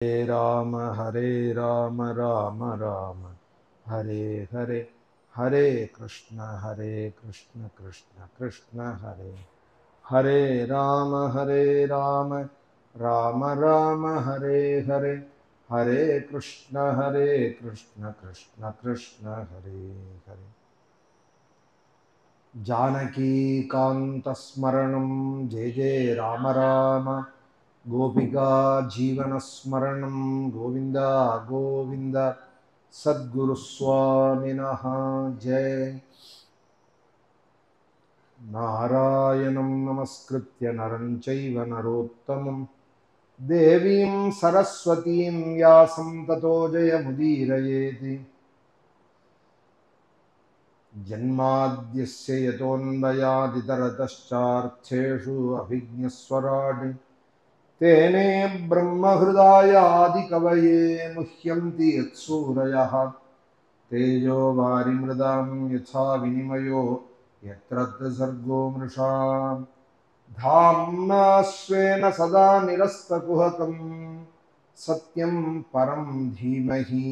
Hare Rama, Rama Rama, Hare Hare, Hare Krishna, Krishna Krishna, Hare Hare Rama, Rama Rama, Hare Hare, Hare Krishna, Krishna Krishna, Hare Hare. Janaki Kanta Smaranam, Jai Jai Rama Rama, Gopika Jeevana Smaranam, Govinda Govinda, Sadguru Swaminaha Jai. Narayanam Namaskritya Naram Chaiva Narottamam, Devim Saraswatim Vyasam Tato Jaya Mudirayeti. Janmadhyasya yatonvayaditarataschaर्थेषु अभिज्ञस्वराणि तेने ब्रह्महृदायादिकवये मुह्यन्ति यत्सूरयः तेजो वारिमृदां यथा विनिमयो यत्र सर्गो मृषा धाम्ना स्वेन सदा निरस्तकुहकं सत्यं परं धीमहि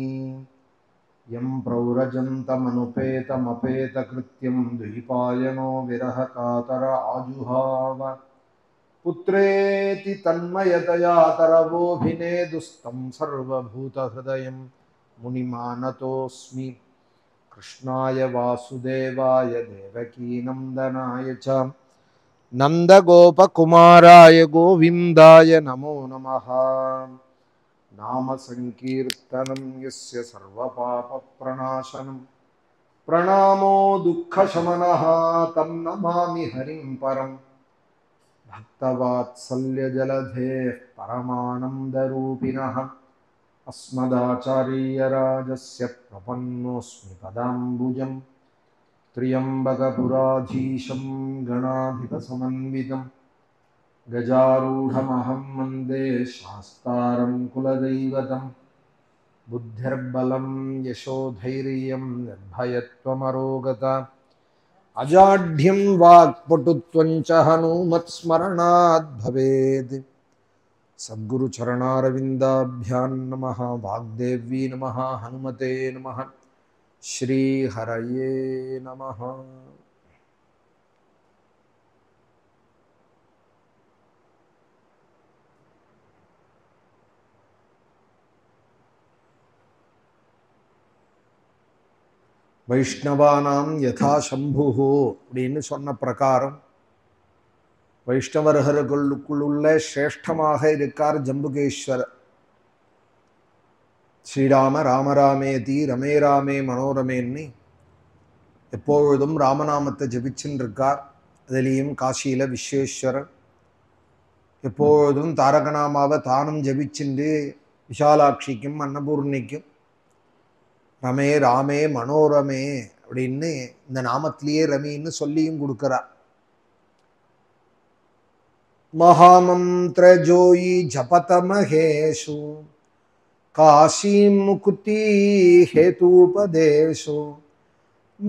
यं प्रव्रजन्तमनुपेतमपेतकृत्यं द्वैपायनो विरहकातर आजुहाव पुत्रेति तन्मयतया तरवोऽभिनेदुस्तं सर्वभूतहृदयं मुनिमानतोऽस्मि कृष्णाय वासुदेवाय देवकीनन्दनाय च नन्दगोपकुमाराय गोविन्दाय नमो नमः। नाम संकीर्तनं यस्य सर्वपापप्रणाशनं प्रणामो दुःखशमनः तं नमामि हरिं परं भक्तवात्सल्यजलधेः परमानन्दरूपिणः अस्मदाचार्यराजस्य प्रपन्नोऽस्मि पदाम्बुजं त्र्यम्बकपुराधीशं गणाधिपसमन्वितं गजारूढमहं वन्दे शास्तारं कुलदैवतं बुद्धिर्बलं यशोधैर्यं निर्भयत्वमरोगता अजाढ्यं वाक्पटुत्वं च हनूमत्स्मरणात् भवेत्। सद्गुरुचरणारविन्दाभ्यां नमः। वाग्देवी नमः। हनुमते नमः। श्रीहरये नमः। வைஷ்ணவானாம் யதா சம்புஹு அப்படின்னு சொன்ன பிரகாரம் வைஷ்ணவர்களுக்குள்ள சிரேஷ்டமாக இருக்கார் ஜம்புகேஸ்வரர். ஸ்ரீராம ராமராமேதி ரமே ராமே மனோரமேன்னு எப்பொழுதும் ராமநாமத்தை ஜபிச்சுன்னு இருக்கார். அதுலேயும் காசியில விஸ்வேஸ்வரர் எப்பொழுதும் தாரகநாமாவை தானும் ஜபிச்சுண்டு விஷாலாட்சிக்கும் அன்னபூர்ணிக்கும் ரமே ராமே மனோரமே அப்படின்னு இந்த நாமத்திலேயே ரமின்னு சொல்லியும் கொடுக்கிறார். மகாமந்திர ஜோயி ஜபத மகேஷு காஷீம் முகுதி ஹேதூபதேஷு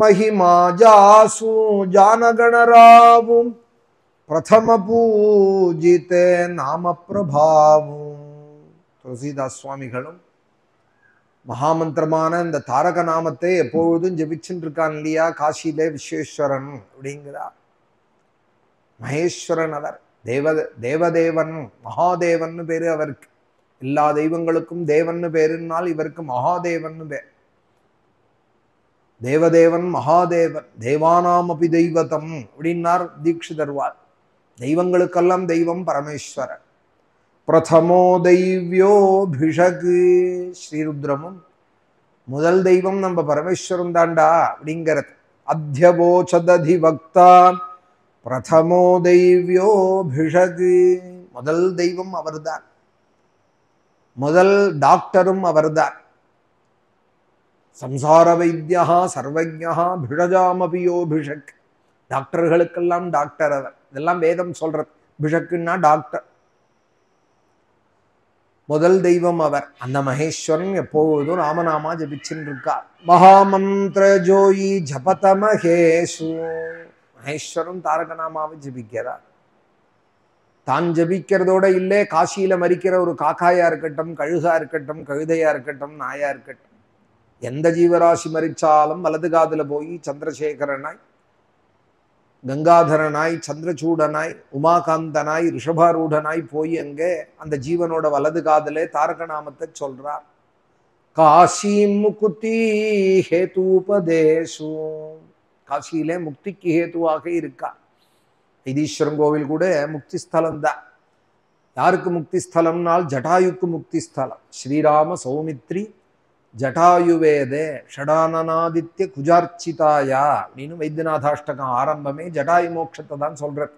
மகிமா ஜாசு ஜானகணராவும் பிரதம பூஜிதே நாம பிரபாவும். துளசிதாஸ் சுவாமிகளும் மகாமந்திரமான இந்த தாரக நாமத்தை எப்பொழுதும் ஜபிச்சுட்டு இருக்கான் இல்லையா காசியிலே விஸ்வேஸ்வரன் அப்படிங்கிறார். மகேஸ்வரன் அவர் தேவதேவன் மகாதேவன் பேரு அவருக்கு. எல்லா தெய்வங்களுக்கும் தேவன் பேருனால் இவருக்கு மகாதேவன் பேர். தேவதேவன் மகாதேவன் தேவானாம் அபி தெய்வதம் அப்படின்னார் தீட்சிதர்வார். தெய்வங்களுக்கெல்லாம் தெய்வம் பரமேஸ்வரன். பிரதமோ தெய்வியோபிஷகு ஸ்ரீருத்ரமும் முதல் தெய்வம் நம்ம பரமேஸ்வரன் தாண்டா அப்படிங்கிறது. அத்தியவோச்சததி பக்தா பிரதமோ தெய்வியோபிஷகு முதல் தெய்வம் அவர்தான். முதல் டாக்டரும் அவர்தான். சம்சார வைத்தியா சர்வஜா பிஷஜாமபியோபிஷக் டாக்டர்களுக்கெல்லாம் டாக்டர் அவர். இதெல்லாம் வேதம் சொல்றது. பிஷக்குன்னா டாக்டர். முதல் தெய்வம் அவர். அந்த மகேஸ்வரன் எப்பொழுதும் ராமநாமா ஜபிச்சுன்னு இருக்கார். மகாமந்திர ஜோயி ஜபத மகேஷு மகேஸ்வரன் தாரகநாமாவை ஜபிக்கிறார். தான் ஜபிக்கிறதோட இல்லை, காசியில மறிக்கிற ஒரு காக்காயா இருக்கட்டும், கழுகா இருக்கட்டும், கழுதையா இருக்கட்டும், நாயா இருக்கட்டும், எந்த ஜீவராசி மறிச்சாலும் வலது காதுல போய் சந்திரசேகரனாய், கங்காதரனாய், சந்திரசூடனாய், உமாகாந்தனாய், ரிஷபாரூடனாய் போய் அங்கே அந்த ஜீவனோட வலது காதலே தாரக நாமத்தை சொல்றார். காசி முக்தி ஹேதுபதேசு, காசியிலே முக்திக்கு ஹேதுவாக இருக்கா. வைத்தீஸ்வரன் கோவில் கூட முக்தி ஸ்தலம் தான். யாருக்கு முக்தி ஸ்தலம்னால் ஜட்டாயுக்கு முக்தி ஸ்தலம். ஸ்ரீராம சௌமித்ரி ஜட்டாயுவேதே ஷடானநாதித்ய குஜார்ச்சிதாயா அப்படின்னு வைத்தியநாதாஷ்டகம் ஆரம்பமே ஜட்டாயு மோட்சத்தை தான் சொல்றது.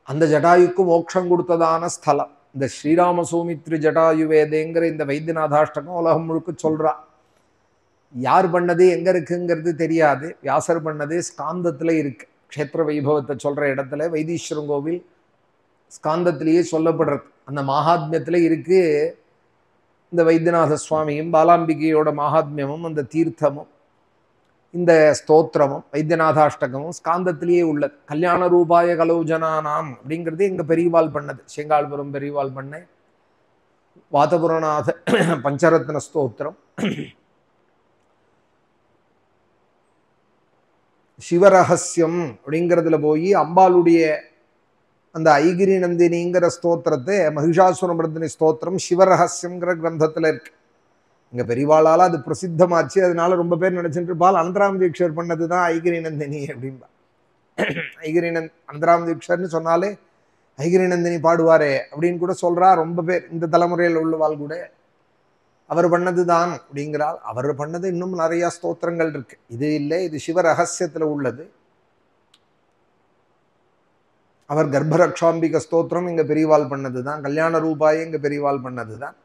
அந்த ஜட்டாயுக்கு மோட்சம் கொடுத்ததான ஸ்தலம் இந்த ஸ்ரீராம சௌமித்ரி ஜட்டாயுவேதேங்கிற இந்த வைத்தியநாதாஷ்டகம் உலகம் முழுக்க சொல்றா. யார் பண்ணது எங்க இருக்குங்கிறது தெரியாது. வியாசர் பண்ணது ஸ்காந்தத்துல இருக்கு. க்ஷேத்திர வைபவத்தை சொல்ற இடத்துல வைத்தீஸ்வரன் கோவில் ஸ்காந்தத்திலேயே சொல்லப்படுறது. அந்த மகாத்மியத்துல இருக்கு இந்த வைத்தியநாத சுவாமியும் பாலாம்பிகையோட மகாத்மியமும் அந்த தீர்த்தமும் இந்த ஸ்தோத்திரமும் வைத்தியநாதாஷ்டகமும் ஸ்காந்தத்திலேயே உள்ளது. கல்யாண ரூபாய கலௌஜனானாம் அப்படிங்கிறது எங்க பெரியவாள் பண்ணது. செங்கால்புரம் பெரியவாள் பண்ண வாதபுரநாத பஞ்சரத்ன ஸ்தோத்திரம், சிவரகசியம் அப்படிங்கிறதுல போய் அம்பாளுடைய அந்த ஐகிரி நந்தினிங்கிற ஸ்தோத்திரத்தை மகிஷாசுரமர்தினி ஸ்தோத்திரம் சிவரகசியம்ங்கிற கிரந்தத்துல இருக்கு. இங்க பெரியவாளால அது பிரசித்தமாச்சு. அதனால ரொம்ப பேர் நினைச்சிட்டு இருப்பால் அனந்தராம தீட்சர் பண்ணதுதான் ஐகிரி நந்தினி அப்படின்பா. அனந்தராம தீட்சர்னு சொன்னாலே ஐகிரி நந்தினி பாடுவாரே அப்படின்னு கூட சொல்றா ரொம்ப பேர். இந்த தலைமுறையில் உள்ளவாள் கூட அவர் பண்ணதுதான் அப்படிங்கிறாள். அவர் பண்ணது இன்னும் நிறைய ஸ்தோத்திரங்கள் இருக்கு. இது இல்லை, இது சிவ ரகசியத்துல உள்ளது. அவர் கர்ப்பரக்ஷாம்பிக ஸ்தோத்திரம் இங்க பெரியவாள் பண்ணதுதான். கல்யாண ரூபாய இங்க பெரியவாள் பண்ணதுதான்.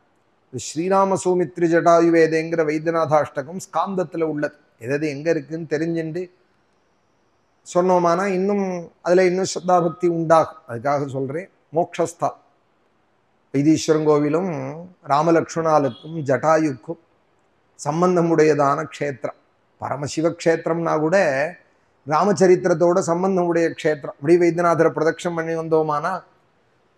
ஸ்ரீராம சௌமித்ரி ஜட்டாயுவேதேங்கிற வைத்தியநாதாஷ்டகம் ஸ்காந்தத்துல உள்ளது. எது எங்க இருக்குன்னு தெரிஞ்சுட்டு சொன்னோமானா இன்னும் அதுல இன்னும் ஸ்ரத்தாபக்தி உண்டாகும். அதுக்காக சொல்றேன். மோக்ஷஸ்தா வைத்தீஸ்வரன் கோவிலும் ராமலக்ஷ்மணாலுக்கும் ஜட்டாயுக்கும் சம்பந்தமுடையதான க்ஷேத்திரம். பரமசிவ க்ஷேத்திரம்னா கூட ராமச்சரித்திரத்தோட சம்பந்தமுடைய க்ஷேத்திரம். அப்படி வைத்தியநாதரை பிரதட்சம் பண்ணி வந்தோமானா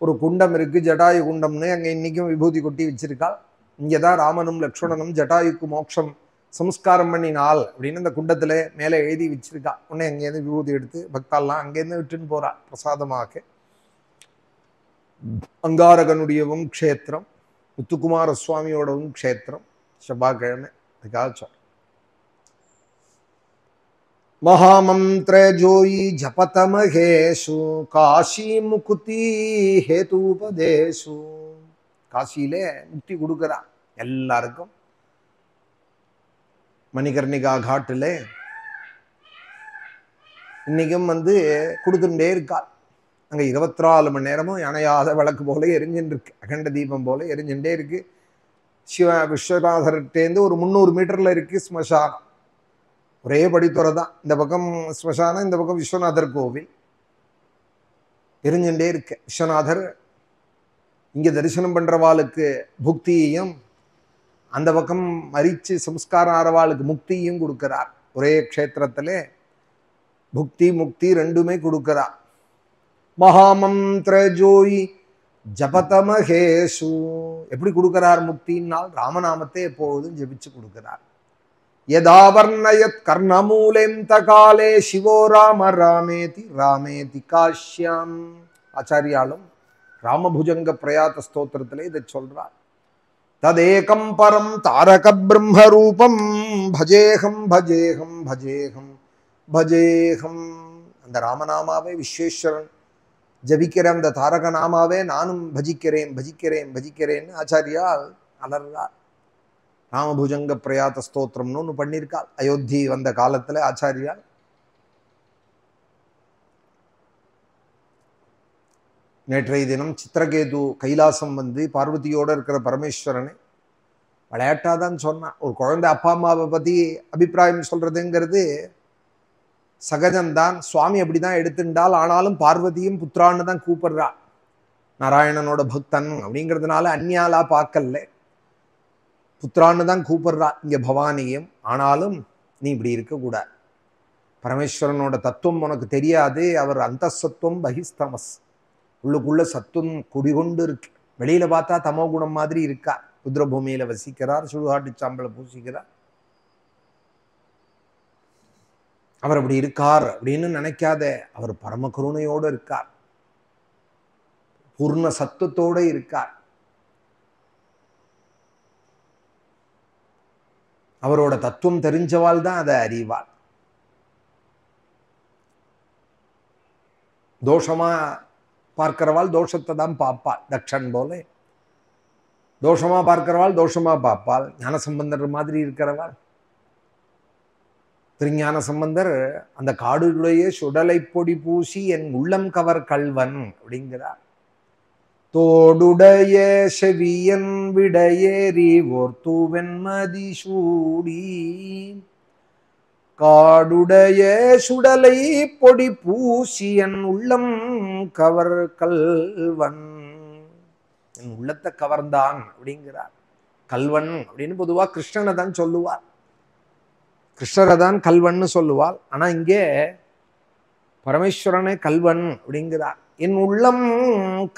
ஒரு குண்டம் இருக்கு, ஜட்டாயு குண்டம்னு. அங்கே இன்னைக்கும் விபூதி கொட்டி வச்சிருக்காள். இங்கேதான் ராமனும் லக்ஷ்மணனும் ஜட்டாயுக்கு மோட்சம் சம்ஸ்காரம் பண்ணினால் அப்படின்னு அந்த குண்டத்துல மேலே எழுதி வச்சிருக்கா. உடனே அங்கேருந்து விபூதி எடுத்து பக்தாலாம் அங்கேருந்து விட்டுன்னு போறா பிரசாதமாக. அங்காரகனுடையவும் க்ஷேத்திரம், முத்துக்குமார சுவாமியோடவும் க்ஷேத்திரம். செவ்வாய்க்கிழமை அதுக்காக சொல். மகாமந்திர ஜோயி ஜபதமகேஷு காசி முக்தி ஹேதுபதேசு. காசியிலே முக்தி கொடுக்குறா எல்லாருக்கும். மணிகர்ணிகா காட்டுல இன்னைக்கும் கொடுத்துட்டே இருக்கா. அங்க 24 மணி நேரமும் அணையாத விளக்கு போல எரிஞ்சுட்டு இருக்கு. அகண்ட தீபம் போல எரிஞ்சுட்டே இருக்கு. விஸ்வநாதர்கிட்டேருந்து ஒரு 300 மீட்டர்ல இருக்கு ஸ்மசானம். ஒரே படித்துறை தான். இந்த பக்கம் ஸ்மசானம், இந்த பக்கம் விஸ்வநாதர் கோவில். எரிஞ்சுட்டே இருக்கு. விஸ்வநாதர் இங்க தரிசனம் பண்றவாளுக்கு புக்தியையும், அந்த பக்கம் மரிச்சு சம்ஸ்காரம் ஆறவாளுக்கு முக்தியும் கொடுக்கிறார். ஒரே க்ஷேத்திரத்திலே புக்தி முக்தி ரெண்டுமே கொடுக்கிறார். மகாமந்திர ஜோயி ஜபதமகேஷு. எப்படி கொடுக்கிறார் முக்தினால்? ராமநாமத்தை எப்பொழுதும் ஜபிச்சு கொடுக்கிறார். யதாவர்ணயத் கர்ணமூலேந்த காலே சிவோ ராம ராமேதி ராமேதி காஷ்யாம். ஆச்சாரியாலும் ராமபுஜங்க பிரயாத ஸ்தோத்திரத்திலே இதை சொல்றார். ததேகம் பரம் தாரக பிரம்ம ரூபம் பஜேகம் பஜேகம் பஜேகம் பஜேகம். அந்த ராமநாமாவே விஸ்வேஸ்வரன் ஜபிக்கிற அந்த தாரக நாமாவே நானும் பஜிக்கிறேன் பஜிக்கிறேன் பஜிக்கிறேன்னு ஆச்சாரியால் அலர்றார். ராமபுஜங்க பிரயாத ஸ்தோத்திரம்னு ஒன்று பண்ணியிருக்காள். அயோத்தி வந்த காலத்துல ஆச்சாரியால் நேற்றைய தினம் சித்திரகேது கைலாசம் பார்வதியோட இருக்கிற பரமேஸ்வரனை விளையாட்டாதான் சொன்னான். ஒரு குழந்தை அப்பா அம்மாவை பத்தி அபிப்பிராயம் சொல்றதுங்கிறது சகஜம்தான். சுவாமி அப்படிதான் எடுத்துட்டால். ஆனாலும் பார்வதியும் புத்திரான்னு தான் கூப்பிடுறா. நாராயணனோட பக்தன் அப்படிங்கிறதுனால அந்நியாலா பார்க்கல, புத்திரான்னு தான் கூப்பிடுறா இங்க பவானியும். ஆனாலும் நீ இப்படி இருக்கக்கூடாது. பரமேஸ்வரனோட தத்துவம் உனக்கு தெரியாது. அவர் அந்தசத்துவம் பகிஸ்தமஸ், உள்ளுக்குள்ள சத்துவம் குடிகொண்டு இருக்கு. வெளியில பார்த்தா தமோ குணம் மாதிரி இருக்கா. ருத்ரபூமியில வசிக்கிறார், சுடுகாட்டு சாம்பலை பூசிக்கிறார். அவர் அப்படி இருக்கார் அப்படின்னு நினைக்காத. அவர் பரம கருணையோடு இருக்கார், பூர்ண சத்துவத்தோட இருக்கார். அவரோட தத்துவம் தெரிஞ்சவாள் தான் அதை அறிவாள். தோஷமா பார்க்கிறவாள் தோஷத்தை தான் பார்ப்பாள். தக்ஷன் போல தோஷமா பார்க்கிறவாள் தோஷமா பார்ப்பாள். ஞானசம்பந்தர் மாதிரி இருக்கிறவாள். திருஞான சம்பந்தர் அந்த காடுடைய சுடலை பொடி பூசி என் உள்ளம் கவர் கல்வன் அப்படிங்கிறார். தோடுடைய செவியன் விடையேறி ஓர் தூவென்மதி சூடி காடுடைய சுடலை பொடி பூசி என் உள்ளம் கவர் கல்வன், என் உள்ளத்தை கவர்ந்தான் அப்படிங்கிறார். கல்வன் அப்படின்னு பொதுவா கிருஷ்ணனை தான் சொல்லுவார், கிருஷ்ணரை தான் கல்வன்னு சொல்லுவாள். ஆனா இங்கே பரமேஸ்வரனே கல்வன் அப்படிங்கிறார். என் உள்ளம்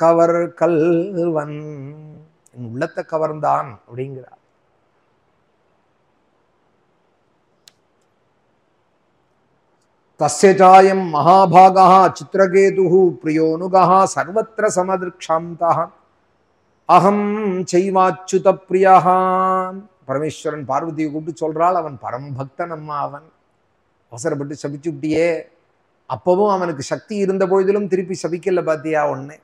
கவர் கல்வன், என் உள்ளத்தை கவர்ந்தான் அப்படிங்கிறார். தஸ்யசாயம் மகாபாகா சித்ரகேது பிரியோனுகா சர்வத்திர சமதிருக்ஷாந்தா அகம் செய்வாச்சுத பிரியா. பரமேஸ்வரன் பார்வதியை கூப்பிட்டு சொல்றாள், அவன் பரம்பக்தன் அம்மா, அவன் அவசரப்பட்டு சபிச்சுட்டியே. அப்பவும் அவனுக்கு சக்தி இருந்த பொழுதிலும் திருப்பி சபிக்கல பாத்தியா ஒண்ணு.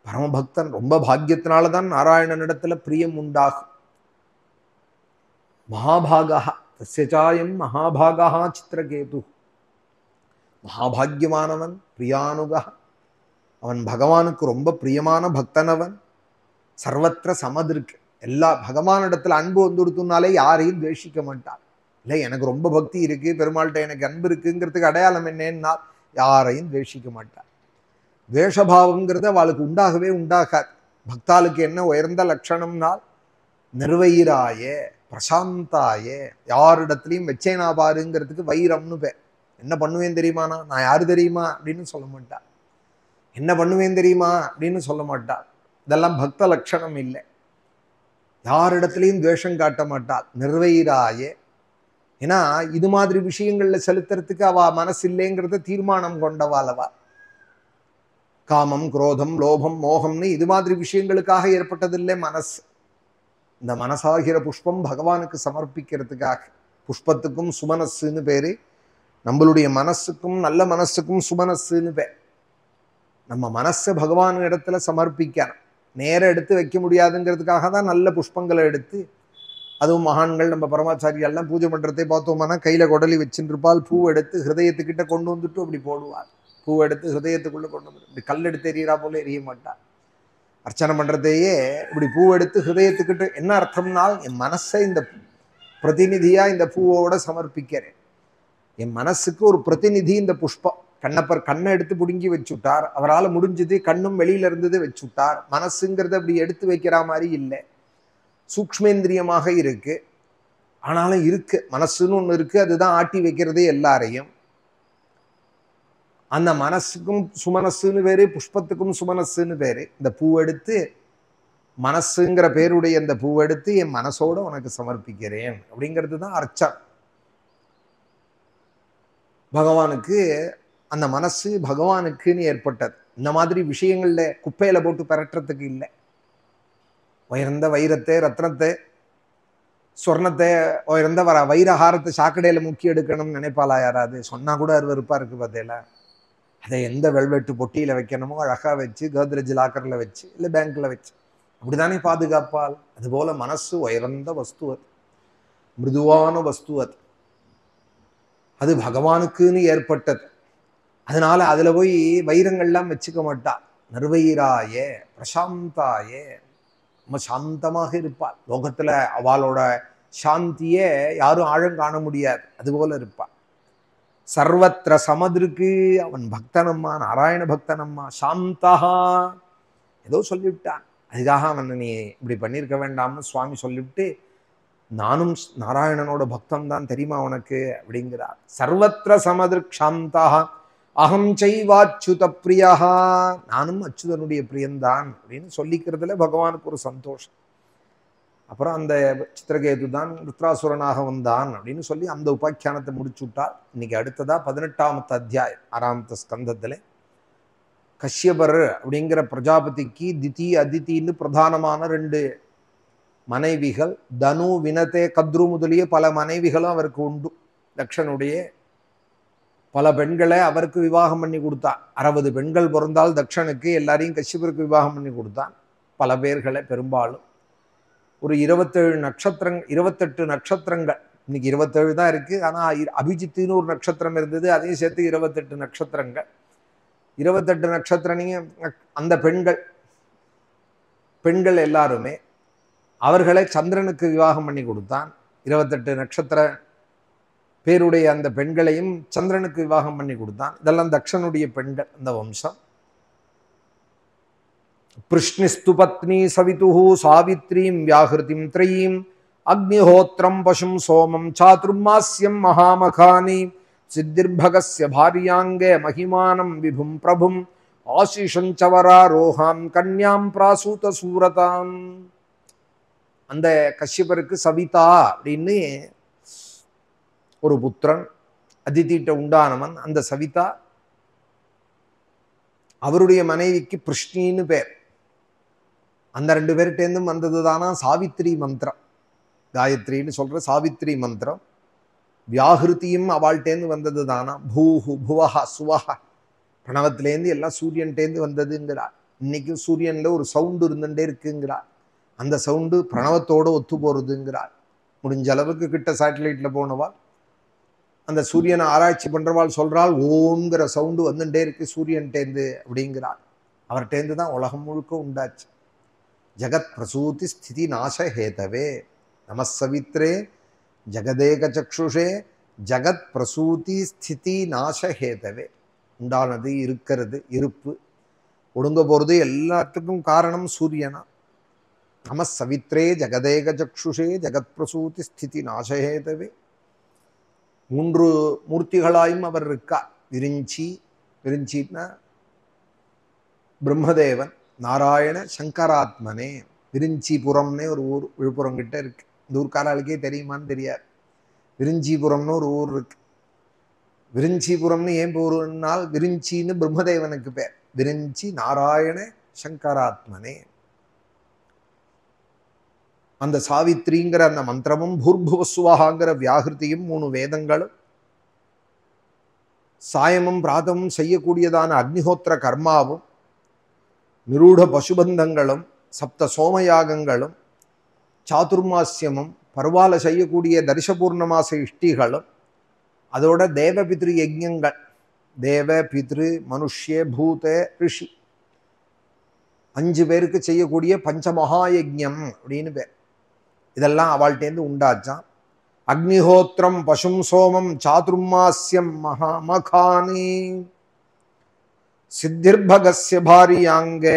பரமபக்தன், ரொம்ப பாக்கியத்தினாலதான் நாராயணனிடத்துல பிரியம் உண்டாகும். மகாபாகா தஸ்யசாயம் மகாபாகா சித்ரகேது, மகாபாகியமானவன், பிரியானுகா, அவன் பகவானுக்கு ரொம்ப பிரியமான பக்தனவன். சர்வத்திர சமதிருக்கு, எல்லா பகவானிடத்துல அன்பு வந்துடுத்துனாலே யாரையும் துவேஷிக்க மாட்டான். இல்லை எனக்கு ரொம்ப பக்தி இருக்கு, பெருமாள்கிட்ட எனக்கு அன்பு இருக்குங்கிறதுக்கு அடையாளம் என்னன்னா யாரையும் துவேஷிக்க மாட்டான். துவேஷபாவம்ங்கிறது அவளுக்கு உண்டாகவே உண்டாகாது. பக்தாளுக்கு என்ன உயர்ந்த லட்சணம்னால் நிர்வைராயே பிரசாந்தாயே, யாரிடத்துலையும் வச்சேனா பாருங்கிறதுக்கு வைரம்னு பேர். என்ன பண்ணுவேன் தெரியுமானா, நான் யாரு தெரியுமா அப்படின்னு சொல்ல மாட்டாள். என்ன பண்ணுவேன் தெரியுமா அப்படின்னு சொல்ல மாட்டாள். இதெல்லாம் பக்த லட்சணம் இல்லை. யாரிடத்துலையும் துவேஷம் காட்ட மாட்டாள். நிர்வைராயே, ஏன்னா இது மாதிரி விஷயங்கள்ல செலுத்துறதுக்கு அவ மனசு இல்லைங்கிறத தீர்மானம் கொண்டவாளவா. காமம் குரோதம் லோபம் மோகம்னு இது மாதிரி விஷயங்களுக்காக ஏற்பட்டதில்லை மனசு. இந்த மனசாகிற புஷ்பம் பகவானுக்கு சமர்ப்பிக்கிறதுக்காக. புஷ்பத்துக்கும் சுமனஸ்ன்னு பேரு, நம்மளுடைய மனசுக்கும் நல்ல மனசுக்கும் சுமனஸ்ன்னு பேர். நம்ம மனசை பகவான் இடத்துல சமர்ப்பிக்கணும். நேரம் எடுத்து வைக்க முடியாதுங்கிறதுக்காக தான் நல்ல புஷ்பங்களை எடுத்து, அதுவும் மகான்கள் நம்ம பரமாச்சாரியெல்லாம் பூஜை பண்றதை பார்த்தோம்னா கையில கொடலி வச்சுட்டு இருப்பால், பூ எடுத்து ஹிருதயத்துக்கிட்ட கொண்டு வந்துட்டு அப்படி போடுவார். பூ எடுத்து ஹிருதயத்துக்குள்ள கொண்டு வந்து இப்படி கல் எடுத்து எறிகிறா போல எரிய மாட்டார். அர்ச்சனை பண்றதையே இப்படி பூ எடுத்து ஹிருதயத்துக்கிட்ட, என்ன அர்த்தம்னால் என் மனசை இந்த பிரதிநிதியா இந்த பூவோட சமர்ப்பிக்கிறேன். என் மனசுக்கு ஒரு பிரதிநிதி இந்த புஷ்பம். கண்ணப்பர் கண்ணை எடுத்து பிடுங்கி வச்சுட்டார், அவரால் முடிஞ்சது. கண்ணும் வெளியில இருந்தது வச்சுட்டார். மனசுங்கிறது அப்படி எடுத்து வைக்கிற மாதிரி இல்லை, சூக்ஷ்மேந்திரியமாக இருக்கு. ஆனாலும் இருக்கு, மனசுன்னு ஒண்ணு இருக்கு, அதுதான் ஆட்டி வைக்கிறதே எல்லாரையும். அந்த மனசுக்கும் சுமனசுன்னு பேரு, புஷ்பத்துக்கும் சுமனசுன்னு பேரு. இந்த பூவெடுத்து, மனசுங்கிற பேருடைய இந்த பூவெடுத்து என் மனசோட உனக்கு சமர்ப்பிக்கிறேன் அப்படிங்கிறது தான் அர்ச்சம். பகவானுக்கு அந்த மனசு பகவானுக்குன்னு ஏற்பட்டது. இந்த மாதிரி விஷயங்கள்ல குப்பையில போட்டு பரட்டுறதுக்கு இல்லை. உயர்ந்த வைரத்தை, ரத்னத்தை, சொர்ணத்தை, உயர்ந்த வைரஹாரத்தை சாக்கடையில முக்கி எடுக்கணும்னு நினைப்பாளா யாராவது? சொன்னா கூட அருவருப்பா இருக்கு பார்த்தேல. அதை எந்த வெல்வெட்டு பொட்டியில வைக்கணுமோ அழகா வச்சு, கோத்ரெஜ் லாக்கர்ல வச்சு, இல்லை பேங்க்ல வச்சு அப்படித்தானே பாதுகாப்பால். அதுபோல மனசு உயர்ந்த வஸ்து, அது மிருதுவான வஸ்து, அது பகவானுக்குன்னு ஏற்பட்டது. அதனால அதுல போய் வைரங்கள்லாம் வச்சுக்க மாட்டா. நிர்வைராயே பிரசாந்தாயே, ரொம்ப சாந்தமாக இருப்பாள். லோகத்துல அவளோட சாந்தியே யாரும் ஆழம் காண முடியாது, அதுபோல இருப்பாள். சர்வத்திர சமதிருக்கு, அவன் பக்தனம்மா, நாராயண பக்தனம்மா. சாந்தகா, ஏதோ சொல்லிவிட்டான், அதுக்காக அவன் நீ இப்படி பண்ணியிருக்க வேண்டாம்னு சுவாமி சொல்லிவிட்டு நானும் நாராயணனோட பக்தம் தான் தெரியுமா உனக்கு அப்படிங்கிறார். சர்வத்திர சமதிருக்ஷாந்தா அகம் செய்வாச்சுத பிரியா, நானும் அச்சுதனுடைய பிரியந்தான் அப்படின்னு சொல்லிக்கிறதுல பகவானுக்கு ஒரு சந்தோஷம். அப்புறம் அந்த சித்திரகேது தான் ருத்ராசுரனாக வந்தான் அப்படின்னு சொல்லி அந்த உபாக்கியானத்தை முடிச்சு விட்டார். இன்னைக்கு அடுத்ததா 18வது அத்தியாயம் 6வது ஸ்கந்தத்துல கஷ்யபர் அப்படிங்கிற பிரஜாபதிக்கு திதி அதித்தின்னு பிரதானமான 2 மனைவிகள், தனு வினதே கத்ரு முதலிய பல மனைவிகளும் அவருக்கு உண்டு. தக்ஷனுடைய பல பெண்களை அவருக்கு விவாகம் பண்ணி கொடுத்தான். 60 பெண்கள் பிறந்தால் தக்ஷனுக்கு எல்லாரையும் கஷ்யபருக்கு விவாகம் பண்ணி கொடுத்தான். பல பேர்களை, பெரும்பாலும் ஒரு 27 நட்சத்திரங்கள், 28 நட்சத்திரங்கள், இன்னைக்கு 27 தான் இருக்கு. ஆனா அபிஜித்துன்னு ஒரு நட்சத்திரம் இருந்தது, அதையும் சேர்த்து 28 நட்சத்திரங்கள். 28 நட்சத்திரனையும் அந்த பெண்கள் எல்லாருமே அவர்களை சந்திரனுக்கு விவாகம் பண்ணி கொடுத்தான். 28 நட்சத்திர பேருடைய அந்த பெண்களையும் சந்திரனுக்கு விவாகம் பண்ணி கொடுத்தான். இதெல்லாம் தக்ஷனுடைய பெண்கள், அந்த வம்சம். பிருஷ்ணிஸ்து பத்னி சவிதுஹு சாவித்ரீம் வியாஹிருதிம் த்ரயீம் அக்னிஹோத்ரம் பசும் சோமம் சாதுர்மாஸ்யம் மகாமகானி சித்திர்பகஸ்ய பாரியாங்கே மகிமானம் விபும் பிரபும் ஆசிஷஞ்சவராரோஹாம் கன்யாம் பிராசூத சூரதாம். அந்த கஷ்யபருக்கு சவிதா அப்படின்னு ஒரு புத்திரன், அதிதிட்ட உண்டானவன். அந்த சவிதா அவருடைய மனைவிக்கு பிருஷ்ணின்னு பேர். அந்த 2 பேர்கிட்டேருந்தும் வந்தது தானா சாவித்ரி மந்திரம், காயத்ரின்னு சொல்ற சாவித்ரி மந்திரம். வியாகிருதியும் அவள்கிட்டேருந்து வந்தது தானா. பூஹு புவஹா சுவஹா, பிரணவத்திலேருந்து எல்லாம் சூரியன்டேந்து வந்ததுங்கிறார். இன்னைக்கும் சூரியன்ல ஒரு சவுண்டு இருந்துட்டே இருக்குங்கிறார். அந்த சவுண்டு பிரணவத்தோடு ஒத்து போறதுங்கிறார். முடிஞ்ச அளவுக்கு கிட்ட சேட்டலைட்ல போனவாள் அந்த சூரியனை ஆராய்ச்சி பண்றவாள் சொல்றாள், ஓங்கிற சவுண்டு வந்துட்டே இருக்கு சூரியன்டேந்து அப்படிங்கிறாள். அவர்கிட்டேந்து தான் உலகம் முழுக்க உண்டாச்சு. ஜகத் பிரசூதி ஸ்திதி நாச ஹேதவே நமசவித்ரே ஜகதேக சக்ஷுஷே ஜகத் பிரசூதி ஸ்திதி நாச ஹேதவே. உண்டானது, இருக்கிறது, இருப்பு, ஒடுங்க போறது எல்லாத்துக்கும் காரணம் சூரியனா. நமசவித்ரே ஜகதேக சக்ஷுஷே ஜகத் பிரசூதி ஸ்திதி நாசஹேதவே. 3 மூர்த்திகளாயும் அவர் இருக்கார். விரிஞ்சின்னா பிரம்மதேவன், நாராயண சங்கராத்மனே. விரிஞ்சிபுரம்னே ஒரு ஊர் விழுப்புரம் கிட்ட இருக்கு. இந்த ஊர்க்காரர்களுக்கே தெரியுமான்னு தெரியாது. விரிஞ்சிபுரம்னு ஒரு ஊர் இருக்கு. விரிஞ்சிபுரம்னு ஏன் ஊருனால் விரிஞ்சின்னு பிரம்மதேவனுக்கு பேர். விரிஞ்சி நாராயண சங்கராத்மனே. அந்த சாவித்ரிங்கிற அந்த மந்திரமும் பூர்புவசுவாங்கிற வியாகிருதியும் 3 வேதங்களும் சாயமும் பிராதமும் செய்யக்கூடியதான அக்னிஹோத்திர கர்மாவும் நிரூட பசுபந்தங்களும் சப்த சோமயாகங்களும் சாதுர்மாசியமும் பருவால செய்யக்கூடிய தரிசபூர்ணமாச இஷ்டிகளும் அதோட தேவ பித்ரு யஜ்ஞங்கள், தேவ பித்ரு மனுஷ்ய பூத ரிஷி 5 பேருக்கு செய்யக்கூடிய பஞ்சமகாயஜ்ஞம் அப்படின்னு பேர். இதெல்லாம் அவள்கிட்டேருந்து உண்டாச்சான். அக்னிஹோத்திரம் பசும் சோமம் சாதுர்மாஸ்யம் மகாமகானி சித்திர்பகஸ்ய பாரியாங்கே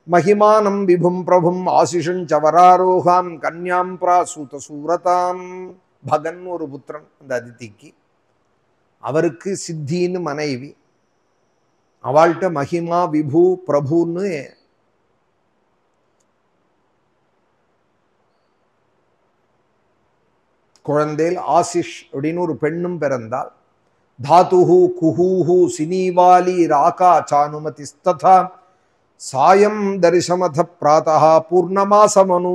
மகிமானம் விபும் பிரபும் ஆசிஷஞ்சவராரோகாம் கன்யாம் பிராசூத சூரதாம். பகன் ஒரு புத்திரன் அந்த அதிதிக்கு. அவருக்கு சித்தின்னு மனைவி. அவள்கிட்ட மகிமா விபு பிரபுன்னு குழந்தையில் ஆசிஷ் அப்படின்னு ஒரு பெண்ணும் பிறந்தாள். தாத்துஹு குஹூஹு சினீவாலி ராகா சானுமதிஸ்ததா சாயம் தரிசமத பிராதா பூர்ணமாசமனு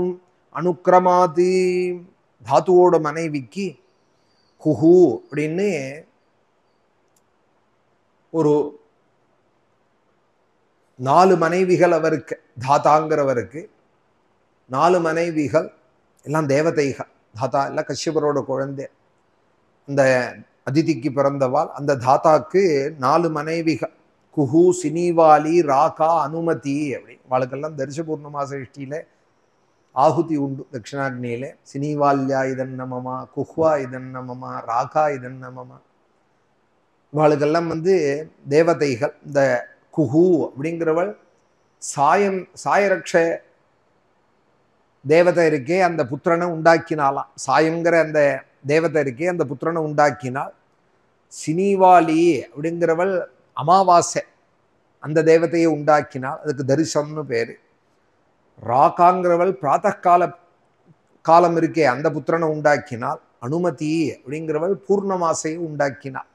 அனுக்கிரமாதி. தாத்துவோட மனைவிக்கு குஹு அப்படின்னு ஒரு 4 மனைவிகள் அவருக்கு. தாத்தாங்கிறவருக்கு 4 மனைவிகள், எல்லாம் தேவதைகள். தாத்தா எல்லாம் கஷ்யபரோட குழந்தை. அந்த அதிதிக்கு பிறந்தவாள். அந்த தாத்தாக்கு 4 மனைவிகள். குஹு சினீவாலி ராகா அனுமதி அப்படி. அவளுக்கெல்லாம் தரிச பூர்ணமாச இஷ்டியில ஆகுதி உண்டு தட்சிணாக்னியில. சினீவால்யா இதன்னமமா, குஹ்வா இதன்னமமா, ராகா இதன்னமமா. இவாளுக்கெல்லாம் தேவதைகள். இந்த குஹு அப்படிங்கிறவள் சாயரக்ஷ தேவதை இருக்கே அந்த புத்திரனை உண்டாக்கினாலாம். சாயங்கிற அந்த தேவதை இருக்கே அந்த புத்திரனை உண்டாக்கினாள். சினிவாலி அப்படிங்கிறவள் அமாவாசை அந்த தேவதையை உண்டாக்கினாள். அதுக்கு தரிசனம்னு பேரு. ராகாங்கிறவள் பிராத்தகால காலம் இருக்கே அந்த புத்திரனை உண்டாக்கினாள். அனுமதி அப்படிங்கிறவள் பூர்ணமாசையை உண்டாக்கினாள்.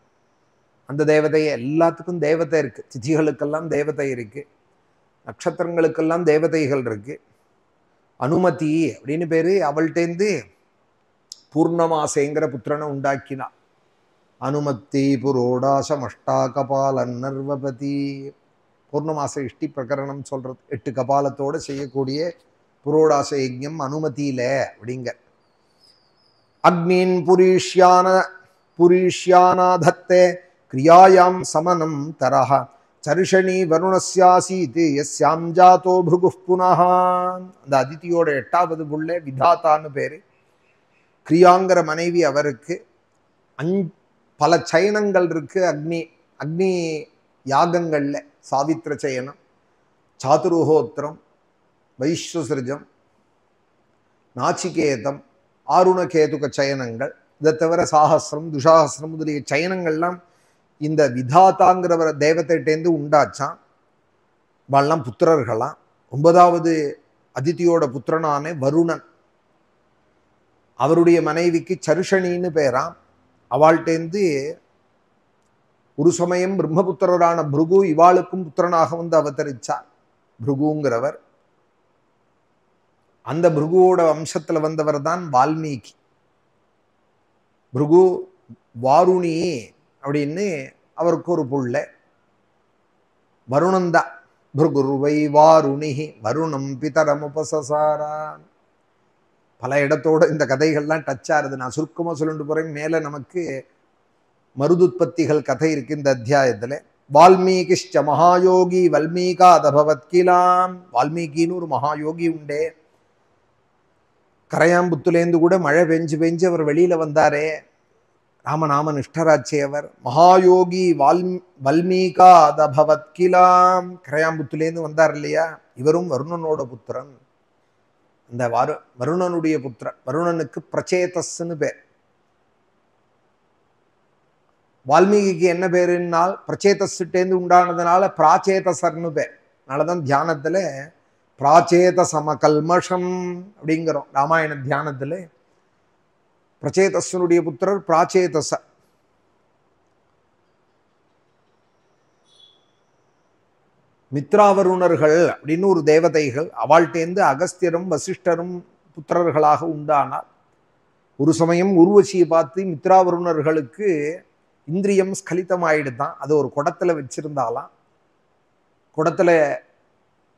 அந்த தேவதையை எல்லாத்துக்கும் தேவதை இருக்கு. திதிகளுக்கெல்லாம் தேவதை இருக்கு, நட்சத்திரங்களுக்கெல்லாம் தேவதைகள் இருக்கு. அனுமதி அப்படின்னு பேரு. அவள்கிட்டேருந்து பூர்ணமாசைங்கிற புத்திரனை உண்டாக்கினாள். அனுமதி புரோடாசம் அஷ்டாகபாலன் நர்வபதி. பூர்ணமாச இஷ்டி பிரகரணம் சொல்றது 8 கபாலத்தோடு செய்யக்கூடிய புரோடாச யஜ்ஞம் அனுமதியில அப்படிங்க. அக்னின் புரீஷ்யானாதத்தே கிரியாயாம் சமனம் தரஹ சருஷணி வருணஸ்யாசீத் யஸ்யாம் ஜாதோ பிருகுः புனஹ. அந்த அதிதியோட 8வது புள்ளை விதாத்தான்னு பேரு. கிரியாங்கிற மனைவி அவருக்கு. பல சயனங்கள் இருக்கு அக்னி யாகங்கள்ல. சாவித்திர சயனம், சாதுருஹோத்திரம், வைஸ்வசிருஜம், நாச்சிகேதம், ஆருணகேதுக சயனங்கள். இதை தவிர சாகசிரம், துஷாகசிரம் முதலிய சயனங்கள்லாம் இந்த விதாத்தாங்கிறவர தேவதைட்டேந்து உண்டாச்சான். வாழலாம் புத்திரர்களாம். 9வது அதிதியோட புத்திரனான வருணன், அவருடைய மனைவிக்கு சருஷணின்னு பேராம். அவள்கிட்டேந்து ஒரு சமயம் பிரம்மபுத்திரரான பிருகு இவாளுக்கும் புத்திரனாக வந்து அவதரிச்சார். பிருகுங்கிறவர் அந்த பிருகுவோட வம்சத்துல வந்தவர் தான் வால்மீகி. பிருகு வாருணி அப்படின்னு அவருக்கு ஒரு புள்ள. வருணந்தா பிருகுருவை வாருணி வருணம் பிதரம் உபசசாரான். பல இடத்தோட இந்த கதைகள்லாம் டச் ஆறுது. நான் சுருக்கமா சொல்லிட்டு போறேன். மேல நமக்கு மருதுத்பத்திகள் கதை இருக்கு இந்த அத்தியாயத்துல. வால்மீகிஷ்ச மகாயோகி வல்மீகாதபவத் கிலாம். வால்மீகின்னு ஒரு மகாயோகி உண்டே. கரையாம்புத்துலேருந்து கூட மழை பெஞ்சு அவர் வெளியில வந்தாரே. ராமநாம நிஷ்டராட்சி அவர். மகாயோகி வல்மீகாதபவத் கிலாம். கரையாம்புத்துலேருந்து வந்தார் இல்லையா. இவரும் வருணனோட புத்திரன். அந்த வருணனுடைய புத்திரன். வருணனுக்கு பிரச்சேதஸ்ன்னு பேர். வால்மீகிக்கு என்ன பேருன்னால் பிரச்சேதஸ்டேந்து உண்டானதுனால பிராச்சேதசர்னு பேர். அதனாலதான் தியானத்துல பிராச்சேத சமகல்மஷம் அப்படிங்கிறோம். ராமாயண தியானத்துல பிரச்சேதஸ்னுடைய புத்திரர் பிராச்சேதச. மித்ராவருணர்கள் அப்படின்னு ஒரு தேவதைகள். அவள்கிட்டேந்து அகஸ்தியரும் வசிஷ்டரும் புத்திரர்களாக உண்டானார். ஒரு சமயம் உருவசியை பார்த்து மித்ராவருணர்களுக்கு இந்திரியம் ஸ்கலிதமாயிடுதான். அது ஒரு குடத்துல வச்சிருந்தாலாம். குடத்துல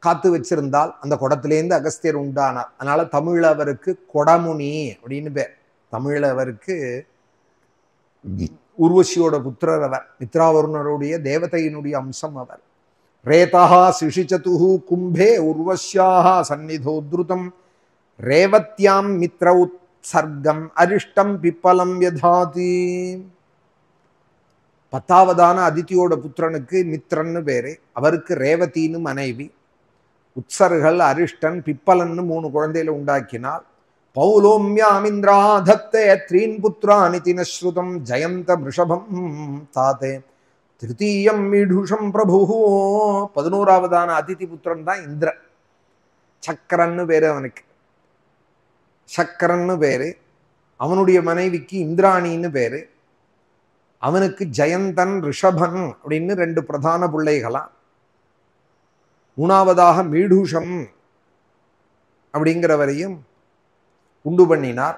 காத்து வச்சிருந்தால் அந்த குடத்திலேருந்து அகஸ்தியர் உண்டானார். அதனால தமிழ்ல அவருக்கு கொடமுனி அப்படின்னு பேர். தமிழ்ல அவருக்கு உர்வசியோட புத்திரர் அவர். மித்ராவருணருடைய தேவதையினுடைய அம்சம் அவர். ரேதா சிஷிச்சதுஹு கும்பே உர்வஸ்யாஹ சந்நிதோத்ருதம் ரேவத்யாம் மித்ர உத்சர்கம் அரிஷ்டம் பிப்பலம் யதாதி. 10வதான அதிதியோட புத்திரனுக்கு மித்ரன்னு பேரு. அவருக்கு ரேவதின்னு மனைவி. உத்சர்கள், அரிஷ்டன், பிப்பலன்னு 3 குழந்தைகளை உண்டாக்கினாள். பௌலோம்யாமிந்திராதத்தே 3 புத்ரானி தினஸ்ருதம் ஜயந்த ரிஷபம் தாத்தே திருத்தீயம் மீடுஷம் பிரபு. 11வதான அதிதி புத்திரன் தான் இந்திரன். சக்கரன்னு பேரு அவனுக்கு. சக்கரன்னு பேரு. அவனுடைய மனைவிக்கு இந்திராணின்னு பேரு. அவனுக்கு ஜயந்தன், ரிஷபன் அப்படின்னு 2 பிரதான பிள்ளைகளாம். 3வதாக மீடுஷம் அப்படிங்கிறவரையும் உண்டு பண்ணினார்.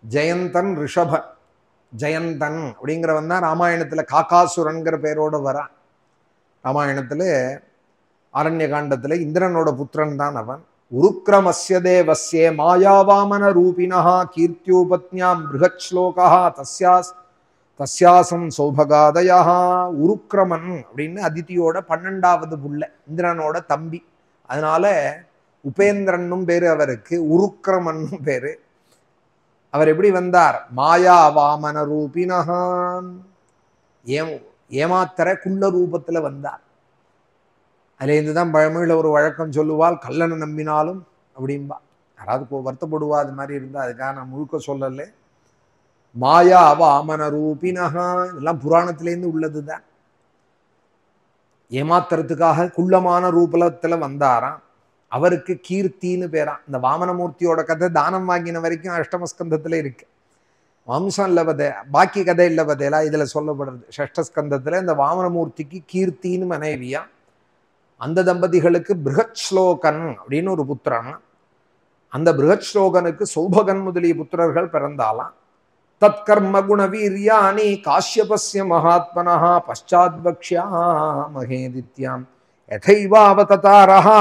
ஜெயந்தன், ரிஷபன். ஜெயந்தன் அப்படிங்கிறவன் தான் ராமாயணத்துல காக்காசுரன்கிற பேரோட வரான். ராமாயணத்துல ஆரண்ய காண்டத்துல இந்திரனோட புத்திரன் தான் அவன். உருக்ரமஸ்ய தேவஸ்ய மாயாவாமன ரூபிணா கீர்த்தியோபத்யாம் பிருகத் ஸ்லோகா தஸ்யாசம் சௌபகாதயா. உருக்ரமன் அப்படின்னு அதிதியோட 12வது புள்ள, இந்திரனோட தம்பி. அதனால உபேந்திரன்னும் பேரு அவருக்கு, உருக்ரமன்னும் பேரு. அவர் எப்படி வந்தார்? மாயா வாமன ரூபினஹான். ஏமாத்தர குள்ள ரூபத்துல வந்தார். அதுல இருந்துதான் பழமொழியில ஒரு வழக்கம் சொல்லுவாள், கல்லனை நம்பினாலும் அப்படின்பா. யாராவது வருத்தப்படுவா அது மாதிரி இருந்தால் அதுக்காக நான் முழுக்க சொல்லலை. மாயா வாமன ரூபினஹா இதெல்லாம் புராணத்திலேருந்து உள்ளது தான். ஏமாத்துறதுக்காக குள்ளமான ரூபலத்தில் வந்தாராம். அவருக்கு கீர்த்தின்னு பேரான். இந்த வாமனமூர்த்தியோட கதை தானம் வாங்கின வரைக்கும் அஷ்டமஸ்கந்தத்தில் இருக்கு. வம்சம் இல்லை பதே, பாக்கி கதை இல்லை பதேலாம் இதில் சொல்லப்படுறது. ஷஷ்டஸ்கந்தத்தில் இந்த வாமனமூர்த்திக்கு கீர்த்தின்னு மனைவியா, அந்த தம்பதிகளுக்கு பிருகத் ஸ்லோகன் அப்படின்னு ஒரு புத்திரன். அந்த பிருகத் ஸ்லோகனுக்கு சௌபகன் முதலிய புத்திரர்கள் பிறந்தாலாம். தற்கர்ம குண வீரியானி காஷ்யபஸ்ய மகாத்மனः பశ్చాத் வக்ஷ்யாமஹேதித்யாம் யதைவாவததாரஹா.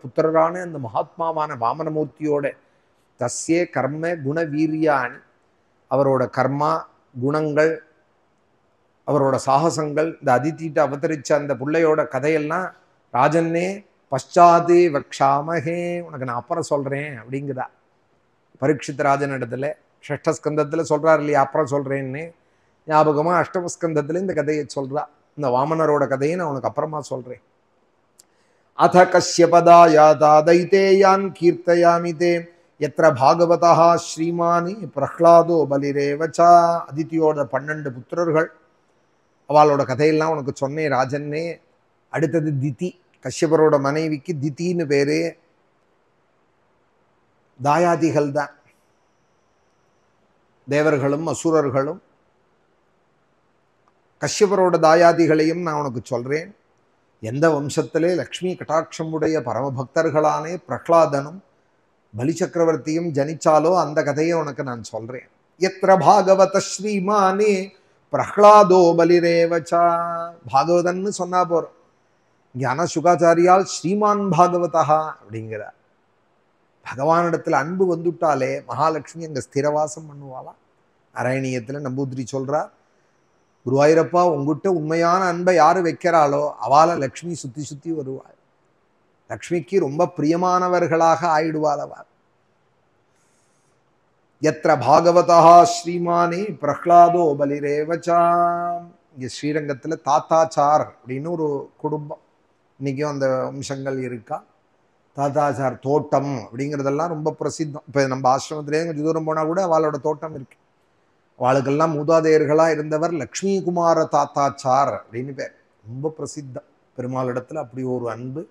புத்திரரான அந்த மகாத்மாவான வாமனமூர்த்தியோட தஸ்யே கர்ம குண வீரியானி, அவரோட கர்மா குணங்கள், அவரோட சாகசங்கள், இந்த அதித்திட்ட அவதரிச்ச அந்த பிள்ளையோட கதையெல்லாம் ராஜன்னே பశ్చాத் வக்ஷாமஹே, உனக்கு நான் அப்புறம் சொல்றேன் அப்படிங்கிறா பரீட்சித் ராஜன் இடத்துல. ஷஷ்டஸ்கந்தத்தில் சொல்றாரு இல்லையா அப்புறம் சொல்றேன்னு, ஞாபகமா அஷ்டமஸ்கந்தத்துல இந்த கதையை சொல்றா. இந்த வாமனரோட கதையை நான் உனக்கு அப்புறமா சொல்றேன். அத கஷ்யபதாயாதா தைதேயான் கீர்த்தயாமி தே எத்திர பாகவதா ஸ்ரீமானி பிரஹ்லாதோ பலிரேவச்சா. அதித்தியோட 12 புத்திரர்கள், அவளோட கதையெல்லாம் உனக்கு சொன்னேன் ராஜன்னே. அடுத்தது திதி, கஷ்யபரோட மனைவிக்கு தித்தின்னு பேரு. தாயாதிகள் தான், தேவர்களும் அசுரர்களும். கஷ்யபரோட தாயாதிகளையும் நான் உனக்கு சொல்றேன். எந்த வம்சத்திலே லக்ஷ்மி கட்டாட்சம் உடைய பரமபக்தர்களானே பிரஹ்லாதனும் பலி சக்கரவர்த்தியும் ஜனிச்சாலோ அந்த கதையை உனக்கு நான் சொல்றேன். எத்திர பாகவத ஸ்ரீமானே பிரஹ்லாதோ பலிரேவச்சா. பாகவதன்னு சொன்னா போறோம். ஞான சுகாச்சாரியால் ஸ்ரீமான் பாகவதா அப்படிங்கிறார். பகவானிடத்துல அன்பு வந்துட்டாலே மகாலட்சுமி அங்க ஸ்திரவாசம் பண்ணுவாளாம். நாராயணியத்துல நம்பூதிரி சொல்றார், குருவாயூரப்பா உங்ககிட்ட உண்மையான அன்பை யாரு வைக்கிறாளோ அவளை லக்ஷ்மி சுத்தி சுத்தி வருவாள். லக்ஷ்மிக்கு ரொம்ப பிரியமானவர்களாக ஆயிடுவாள் அவள். எத்திர பாகவதா ஸ்ரீமானே பிரஹ்லாதோ பலிரேவச்சா. இங்க ஸ்ரீரங்கத்துல தாத்தாச்சார் அப்படின்னு ஒரு குடும்பம், இன்னைக்கும் அந்த வம்சங்கள் இருக்கா. தாத்தாச்சார் தோட்டம் அப்படிங்கிறதெல்லாம் ரொம்ப பிரசித்தம். இப்போ நம்ம ஆசிரமத்திலே கொஞ்சம் தூரம் போனால் கூட அவளோட தோட்டம் இருக்கு. அவளுக்கெல்லாம் மூதாதையர்களாக இருந்தவர் லக்ஷ்மி குமார தாத்தாச்சார் அப்படின்னு பேர். ரொம்ப பிரசித்தம் பெருமாளிடத்துல அப்படி ஒரு அன்பு.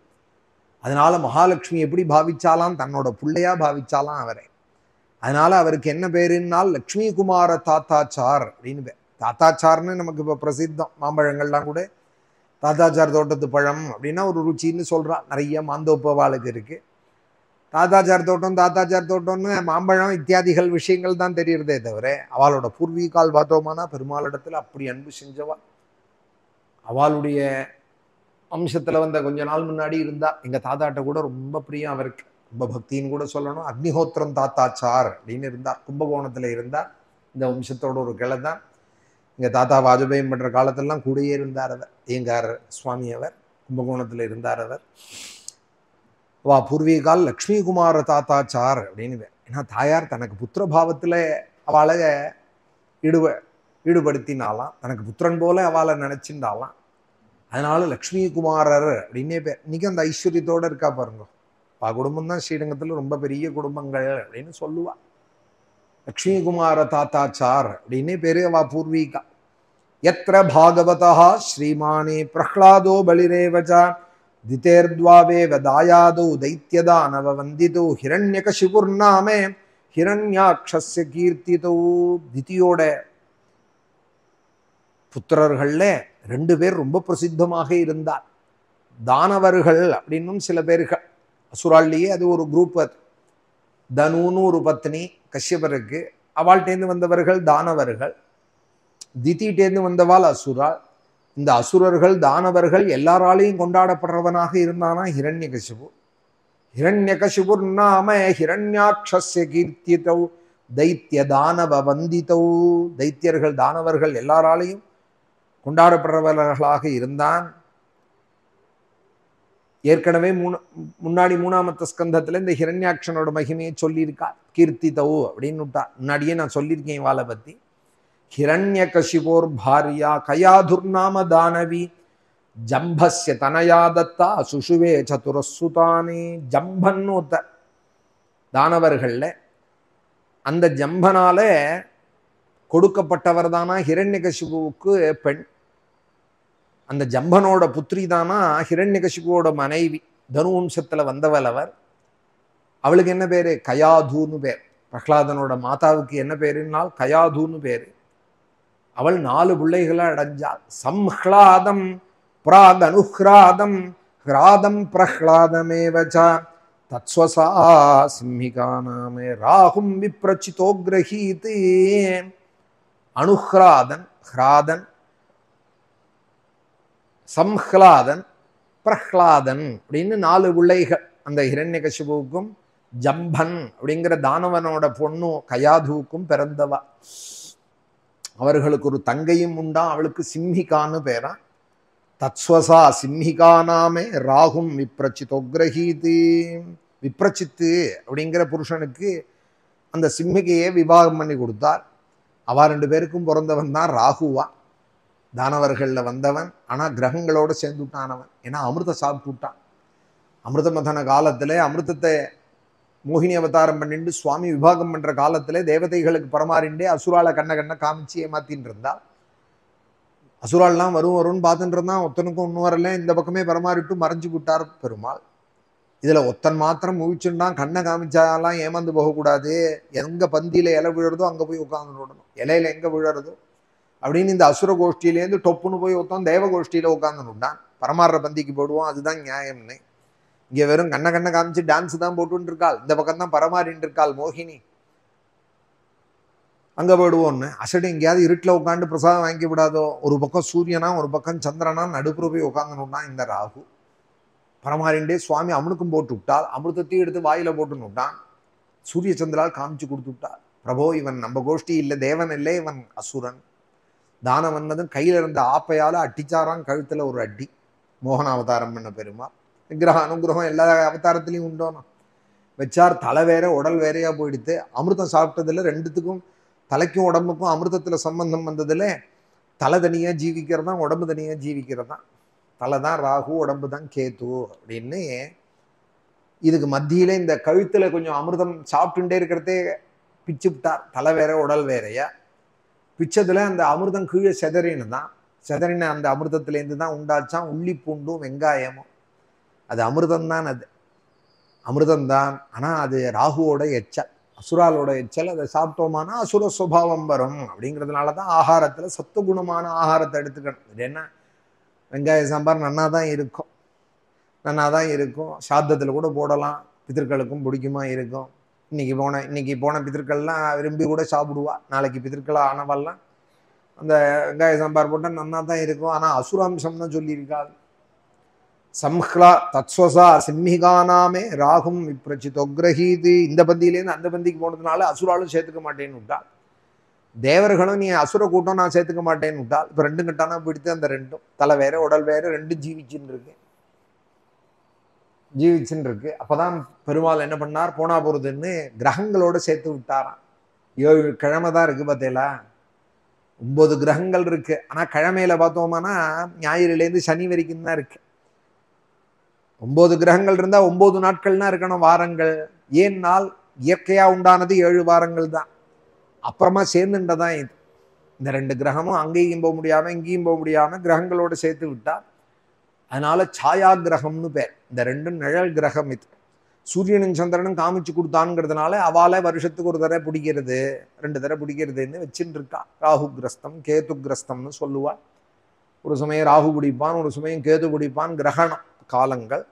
அதனால மகாலட்சுமி எப்படி பாவிச்சாலாம், தன்னோட பிள்ளையா பாவிச்சாலாம் அவரை. அதனால அவருக்கு என்ன பேருன்னால் லக்ஷ்மி குமார தாத்தாச்சார் அப்படின்னு பேர். தாத்தாச்சார்னு நமக்கு இப்போ பிரசித்தம். மாம்பழங்கள்லாம் கூட தாத்தாச்சார் தோட்டத்து பழம் அப்படின்னா ஒரு ருச்சின்னு சொல்றா. நிறைய மாந்தோப்பு அவளுக்கு இருக்கு. தாத்தாச்சார் தோட்டம்னு மாம்பழம் இத்தியாதிகள் விஷயங்கள் தான் தெரியறதே தவிர அவளோட பூர்வீகால் பார்த்தோமானா பெருமாளிடத்துல அப்படி அன்பு செஞ்சவா. அவளுடைய வம்சத்துல வந்த கொஞ்ச நாள் முன்னாடி இருந்தா. எங்க தாத்தாட்ட கூட ரொம்ப பிரியம் அவருக்கு, ரொம்ப பக்தின்னு கூட சொல்லணும். அக்னிஹோத்திரம் தாத்தாச்சார் அப்படின்னு இருந்தார். கும்பகோணத்துல இருந்தார். இந்த வம்சத்தோட ஒரு கிளை தான். எங்க தாத்தா வாஜபேயம் பண்ற காலத்திலலாம் கூடயே இருந்தார் அவர். ஏங்கார் சுவாமி அவர் கும்பகோணத்துல இருந்தார் அவர். வா பூர்வீகால் லக்ஷ்மி குமார தாத்தாச்சார் அப்படின்னு. ஏன்னா தாயார் தனக்கு புத்திர பாவத்துல அவளை ஈடுபடுத்தினாலாம், தனக்கு புத்திரன் போல அவளை நினைச்சிருந்தாலாம். அதனால லக்ஷ்மி குமாரர் அப்படின்னே பேர். இன்னைக்கு அந்த ஐஸ்வர்யத்தோட இருக்கா பாருங்க. குடும்பம் தான் ஸ்ரீரங்கத்துல ரொம்ப பெரிய குடும்பங்கள் அப்படின்னு சொல்லுவா. லக்ஷ்மி குமார தாத்தாச்சார் அப்படின்னே பேரு அவ பூர்வீகா. எத்திர பாகவதா ஸ்ரீமானே பிரஹ்லாதோ பலிரேவச்சா திதேர்த்வாவேவ தாயாதோ தைத்யதானவ வந்திதோ ஹிரண்யகசிபுர்நாமே ஹிரண்யாக்ஷஸ்ய கீர்த்திதோ. திதியோட புத்திரர்கள்ல 2 பேர் ரொம்ப பிரசித்தமாக இருந்தார். தானவர்கள் அப்படின்னும் சில பேர்கள். அசுராள்லேயே அது ஒரு குரூப். அது தனுன்னு ஒரு பத்னி கஷ்யபருக்கு. அவள்கிட்டேருந்து வந்தவர்கள் தானவர்கள். திதிட்டேருந்து வந்தவாள் அசுராள். இந்த அசுரர்கள் தானவர்கள் எல்லாராலையும் கொண்டாடப்படுறவனாக இருந்தானா ஹிரண்யகசிபு. ஹிரண்யகசிபுர் நாம ஹிரண்யாக்ஷஸ்ய கீர்த்திதௌ தைத்திய தானவ வந்திதௌ. தைத்தியர்கள் தானவர்கள் எல்லாராலையும் கொண்டாடப்படுறவர்களாக இருந்தான். ஏற்கனவே முன்னாடி 3ஆம் ஸ்கந்தத்துல இந்த ஹிரண்யாட்சனோட மகிமையை சொல்லியிருக்கா. கீர்த்திதௌ அப்படின்னு விட்டா. முன்னாடியே நான் சொல்லியிருக்கேன் இவாளை பத்தி. ஹிரண்யகசிபோர் பாரியா கயாதுர்நாம தானவி ஜம்பஸ்ய தனயா தத்தா சுஷுவே சதுரசுதானே. ஜம்பன்னு ஒருத்தர், தானவர்கள்ல அந்த ஜம்பனால கொடுக்கப்பட்டவர் தானா ஹிரண்யகசிபுவுக்கு பெண். அந்த ஜம்பனோட புத்திரி தானா ஹிரண்யகசிபுவோட மனைவி. தனுவம்சத்துல வந்தவள் அவர். அவளுக்கு என்ன பேரு? கயாதுன்னு பேர். பிரகலாதனோட மாதாவுக்கு என்ன பேருனால் கயாதுன்னு பேரு. அவள் 4 பிள்ளைகளை அடைஞ்சாள். சம்ஹ்லாதம் பிராக் அனுஹ்ராதம் ஹ்ராதம் பிரஹ்லாதமேவச தத்ஸ்வசா சிம்ஹிகா நாமே ராகும் விப்ரச்சிதோ கிரஹீத். அனுஹ்ராதன், ஹ்ராதன், சம்ஹ்லாதன், பிரஹ்லாதன் அப்படின்னு 4 பிள்ளைகள் அந்த ஹிரண்யகசிபுவுக்கும் ஜம்பன் அப்படிங்கிற தானவனோட பொண்ணு கயாதுவுக்கும் பிறந்தவா. அவர்களுக்கு ஒரு தங்கையும் உண்டா. அவளுக்கு சிம்ஹிகான்னு பேரா. தத்ஸ்வசா சிம்ஹிகா நாமே ராகும் விப்ரச்சிதோ கிரஹீத். விப்ரச்சித்து அப்படிங்கிற புருஷனுக்கு அந்த சிம்ஹிகையை விவாகம் பண்ணி கொடுத்தார். அவ 2 பேருக்கும் பிறந்தவன் தான் ராகுவா. தானவர்கள்ல வந்தவன். ஆனா கிரகங்களோட சேர்ந்து விட்டானவன். ஏன்னா அமிர்த சாப்பிட்டு விட்டான். அமிர்த மதன காலத்துல அமிர்தத்தை மோகினி அவதாரம் பண்ணிட்டு சுவாமி விபாகம் பண்ற காலத்துல தேவதைகளுக்கு பரமாறிண்டே அசுரால கண்ண காமிச்சு ஏமாத்தின்னு இருந்தா. அசுரால்லாம் வரும்னு பார்த்துட்டு இருந்தான். ஒத்தனுக்கும் ஒன்றும் வரல. இந்த பக்கமே பரமாறிட்டு மறைஞ்சு விட்டார் பெருமாள். இதுல ஒத்தன் மாத்திரம் முழிச்சுட்டான். கண்ணை காமிச்சாலாம் ஏமாந்து போகக்கூடாது. எங்க பந்தியில இலை விழுறதோ அங்க போய் உட்கார்ந்து விடணும். இலையில எங்க விழுறதோ அப்படின்னு இந்த அசுர கோஷ்டியிலேருந்து டொப்புன்னு போய் ஒருத்தன் தேவ கோஷ்டியில உட்கார்ந்து விட்டான். பரமாறுற பந்திக்கு போடுவோம், அதுதான் நியாயம்னு. இங்க வெறும் கண்ண காமிச்சு டான்ஸ் தான் போட்டுன்னு இருக்காள். இந்த பக்கம் தான் பரமாறின்னு இருக்காள் மோகினி. அங்க போயிடுவோம்னு அசடு எங்கேயாவது இருட்டில் உட்காந்து பிரசாதம் வாங்கி விடாதோ. ஒரு பக்கம் சூரியனா ஒரு பக்கம் சந்திரனா நடுப்புற போய் உட்காந்துனுட்டான் இந்த ராகு. பரமாறிண்டே சுவாமி அவனுக்கும் போட்டு விட்டால். அமிர்தத்தையும் எடுத்து வாயில போட்டுன்னு விட்டான். சூரிய சந்திரால் காமிச்சு கொடுத்து விட்டார். பிரபோ இவன் நம்ம கோஷ்டி இல்லை, தேவன் இல்லை, இவன் அசுரன். தானம் வந்ததும் கையில இருந்த ஆப்பையால அட்டிச்சாரான் கழுத்துல ஒரு அடி. மோகன அவதாரம் பண்ண பெருமாள். விக்கிரக அனுகிரகம் எல்லா அவதாரத்திலையும் உண்டோனா வச்சார். தலை வேற உடல் வேறையா போயிடுத்து. அமிர்தம் சாப்பிட்டதுல 2த்துக்கும் தலைக்கும் உடம்புக்கும் அமிர்தத்துல சம்பந்தம் வந்ததுல தலை தனியா ஜீவிக்கிறதா, உடம்பு தனியா ஜீவிக்கிறதா. தலை தான் ராகு, உடம்பு தான் கேது அப்படின்னு. இதுக்கு மத்தியில இந்த கழுத்துல கொஞ்சம் அமிர்தம் சாப்பிட்டுட்டே இருக்கிறதே பிச்சு விட்டார். தலை வேற உடல் வேறையா பிச்சதுல அந்த அமிர்தம் கீழே செதறின்னு தான். செதறின அந்த அமிர்தத்திலேருந்து தான் உண்டாச்சான் உள்ளி பூண்டும் வெங்காயமும். அது அமிர்தம் தான். அது அமிர்தம்தான். ஆனா அது ராகுவோட எச்சல், அசுராலோட எச்சல். அதை சாப்பிட்டோமானா அசுர சுபாவம் வரும். அப்படிங்கிறதுனாலதான் ஆகாரத்துல சத்துவகுணமான ஆகாரத்தை எடுத்துக்கணும். இது என்ன, வெங்காய சாம்பார் நன்னாதான் இருக்கும், நன்னாதான் இருக்கும். சாத்தத்துல கூட போடலாம், பிதர்களுக்கும் பிடிக்குமா இருக்கும். இன்னைக்கு போன பிதர்கள்லாம் விரும்பி கூட சாப்பிடுவா. நாளைக்கு பிதர்களா ஆனவெல்லாம் அந்த வெங்காய சாம்பார் போட்டா நன்னா தான் இருக்கும். ஆனா அசுராம்சம் தான் சொல்லியிருக்காள். சம்ஹ்லா தத்ஸ்வசா சிம்ஹிகானாமே ராகும் விப்ரச்சிதோ கிரஹீத். இந்த பந்தியிலேருந்து அந்த பந்திக்கு போனதுனால அசுராலும் சேர்த்துக்க மாட்டேன்னு விட்டாள். தேவர்களும் நீ அசுர கூட்டம் நான் சேர்த்துக்க மாட்டேன்னு விட்டாள். இப்ப 2 கட்டானா பிடித்து அந்த 2ம் தலை வேற உடல் வேற 2 ஜீவிச்சுன்னு இருக்கு. அப்பதான் பெருமாள் என்ன பண்ணார், போனா போறதுன்னு கிரகங்களோட சேர்த்து விட்டாராம். 7 கிழமை தான் இருக்கு பார்த்தீங்களா. 9 கிரகங்கள் இருக்கு. ஆனா கிழமையில பார்த்தோம்னா ஞாயிறுலேருந்து சனி வரைக்கும் தான் இருக்கு. 9 கிரகங்கள் இருந்தா 9 நாட்கள்னா இருக்கணும் வாரங்கள். ஏன்னால் இயற்கையா உண்டானது 7 வாரங்கள் தான். அப்புறமா சேர்ந்துட்டதான் இது. இந்த 2 கிரகமும் அங்கேயும் போக முடியாம இங்கேயும் போக முடியாம கிரகங்களோட சேர்த்து விட்டா. அதனால சாயா கிரகம்னு பேர். இந்த 2ம் நிழல் கிரகம். இது சூரியனும் சந்திரனும் காமிச்சு கொடுத்தான்ங்கிறதுனால அவால வருஷத்துக்கு ஒரு தடவை பிடிக்கிறது, 2 தடவை பிடிக்கிறதுன்னு வச்சுட்டு இருக்கா. ராகு கிரஸ்தம் கேது கிரஸ்தம்னு சொல்லுவா. ஒரு சமயம் ராகு பிடிப்பான், ஒரு சமயம் கேது பிடிப்பான். கிரகணம் காலங்கள்.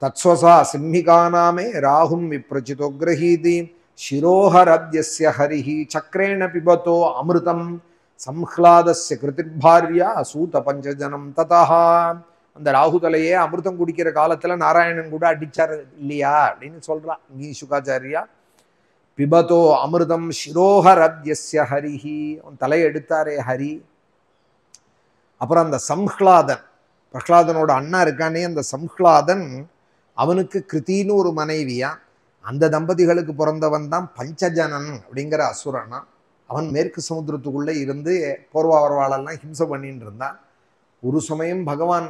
தத்ஸ்வசா சிம்ஹிகானாமே ராகும் விப்ரச்சிதோ கிரஹீதி சிரோஹரத்யஸ்ய ஹரிஹி சக்ரேண பிபதோ அமிர்தம் சம்ஹ்லாதஸ்ய கிருதிர்பார்யா சூத பஞ்சஜனம் ததா. அந்த ராகு தலையே அமிர்தம் குடிக்கிற காலத்துல நாராயணன் கூட அடிச்சார் இல்லையா அப்படின்னு சொல்றா இங்கே சுகாச்சாரியா. பிபதோ அமிர்தம் சிரோஹரத்யஸ்ய ஹரிஹி, அவன் தலையை எடுத்தாரே ஹரி. அப்புறம் அந்த சம்ஹ்லாதன், பிரஹ்லாதனோட அண்ணா இருக்கானே அந்த சம்ஹ்லாதன், அவனுக்கு கிருத்தின்னு ஒரு மனைவியா. அந்த தம்பதிகளுக்கு பிறந்தவன் தான் பஞ்சஜனன் அப்படிங்கிற அசுரனா. அவன் மேற்கு சமுத்திரத்துக்குள்ள இருந்து போர்வாவரவாளெல்லாம் ஹிம்சை பண்ணிட்டு இருந்தான். ஒரு சமயம் பகவான்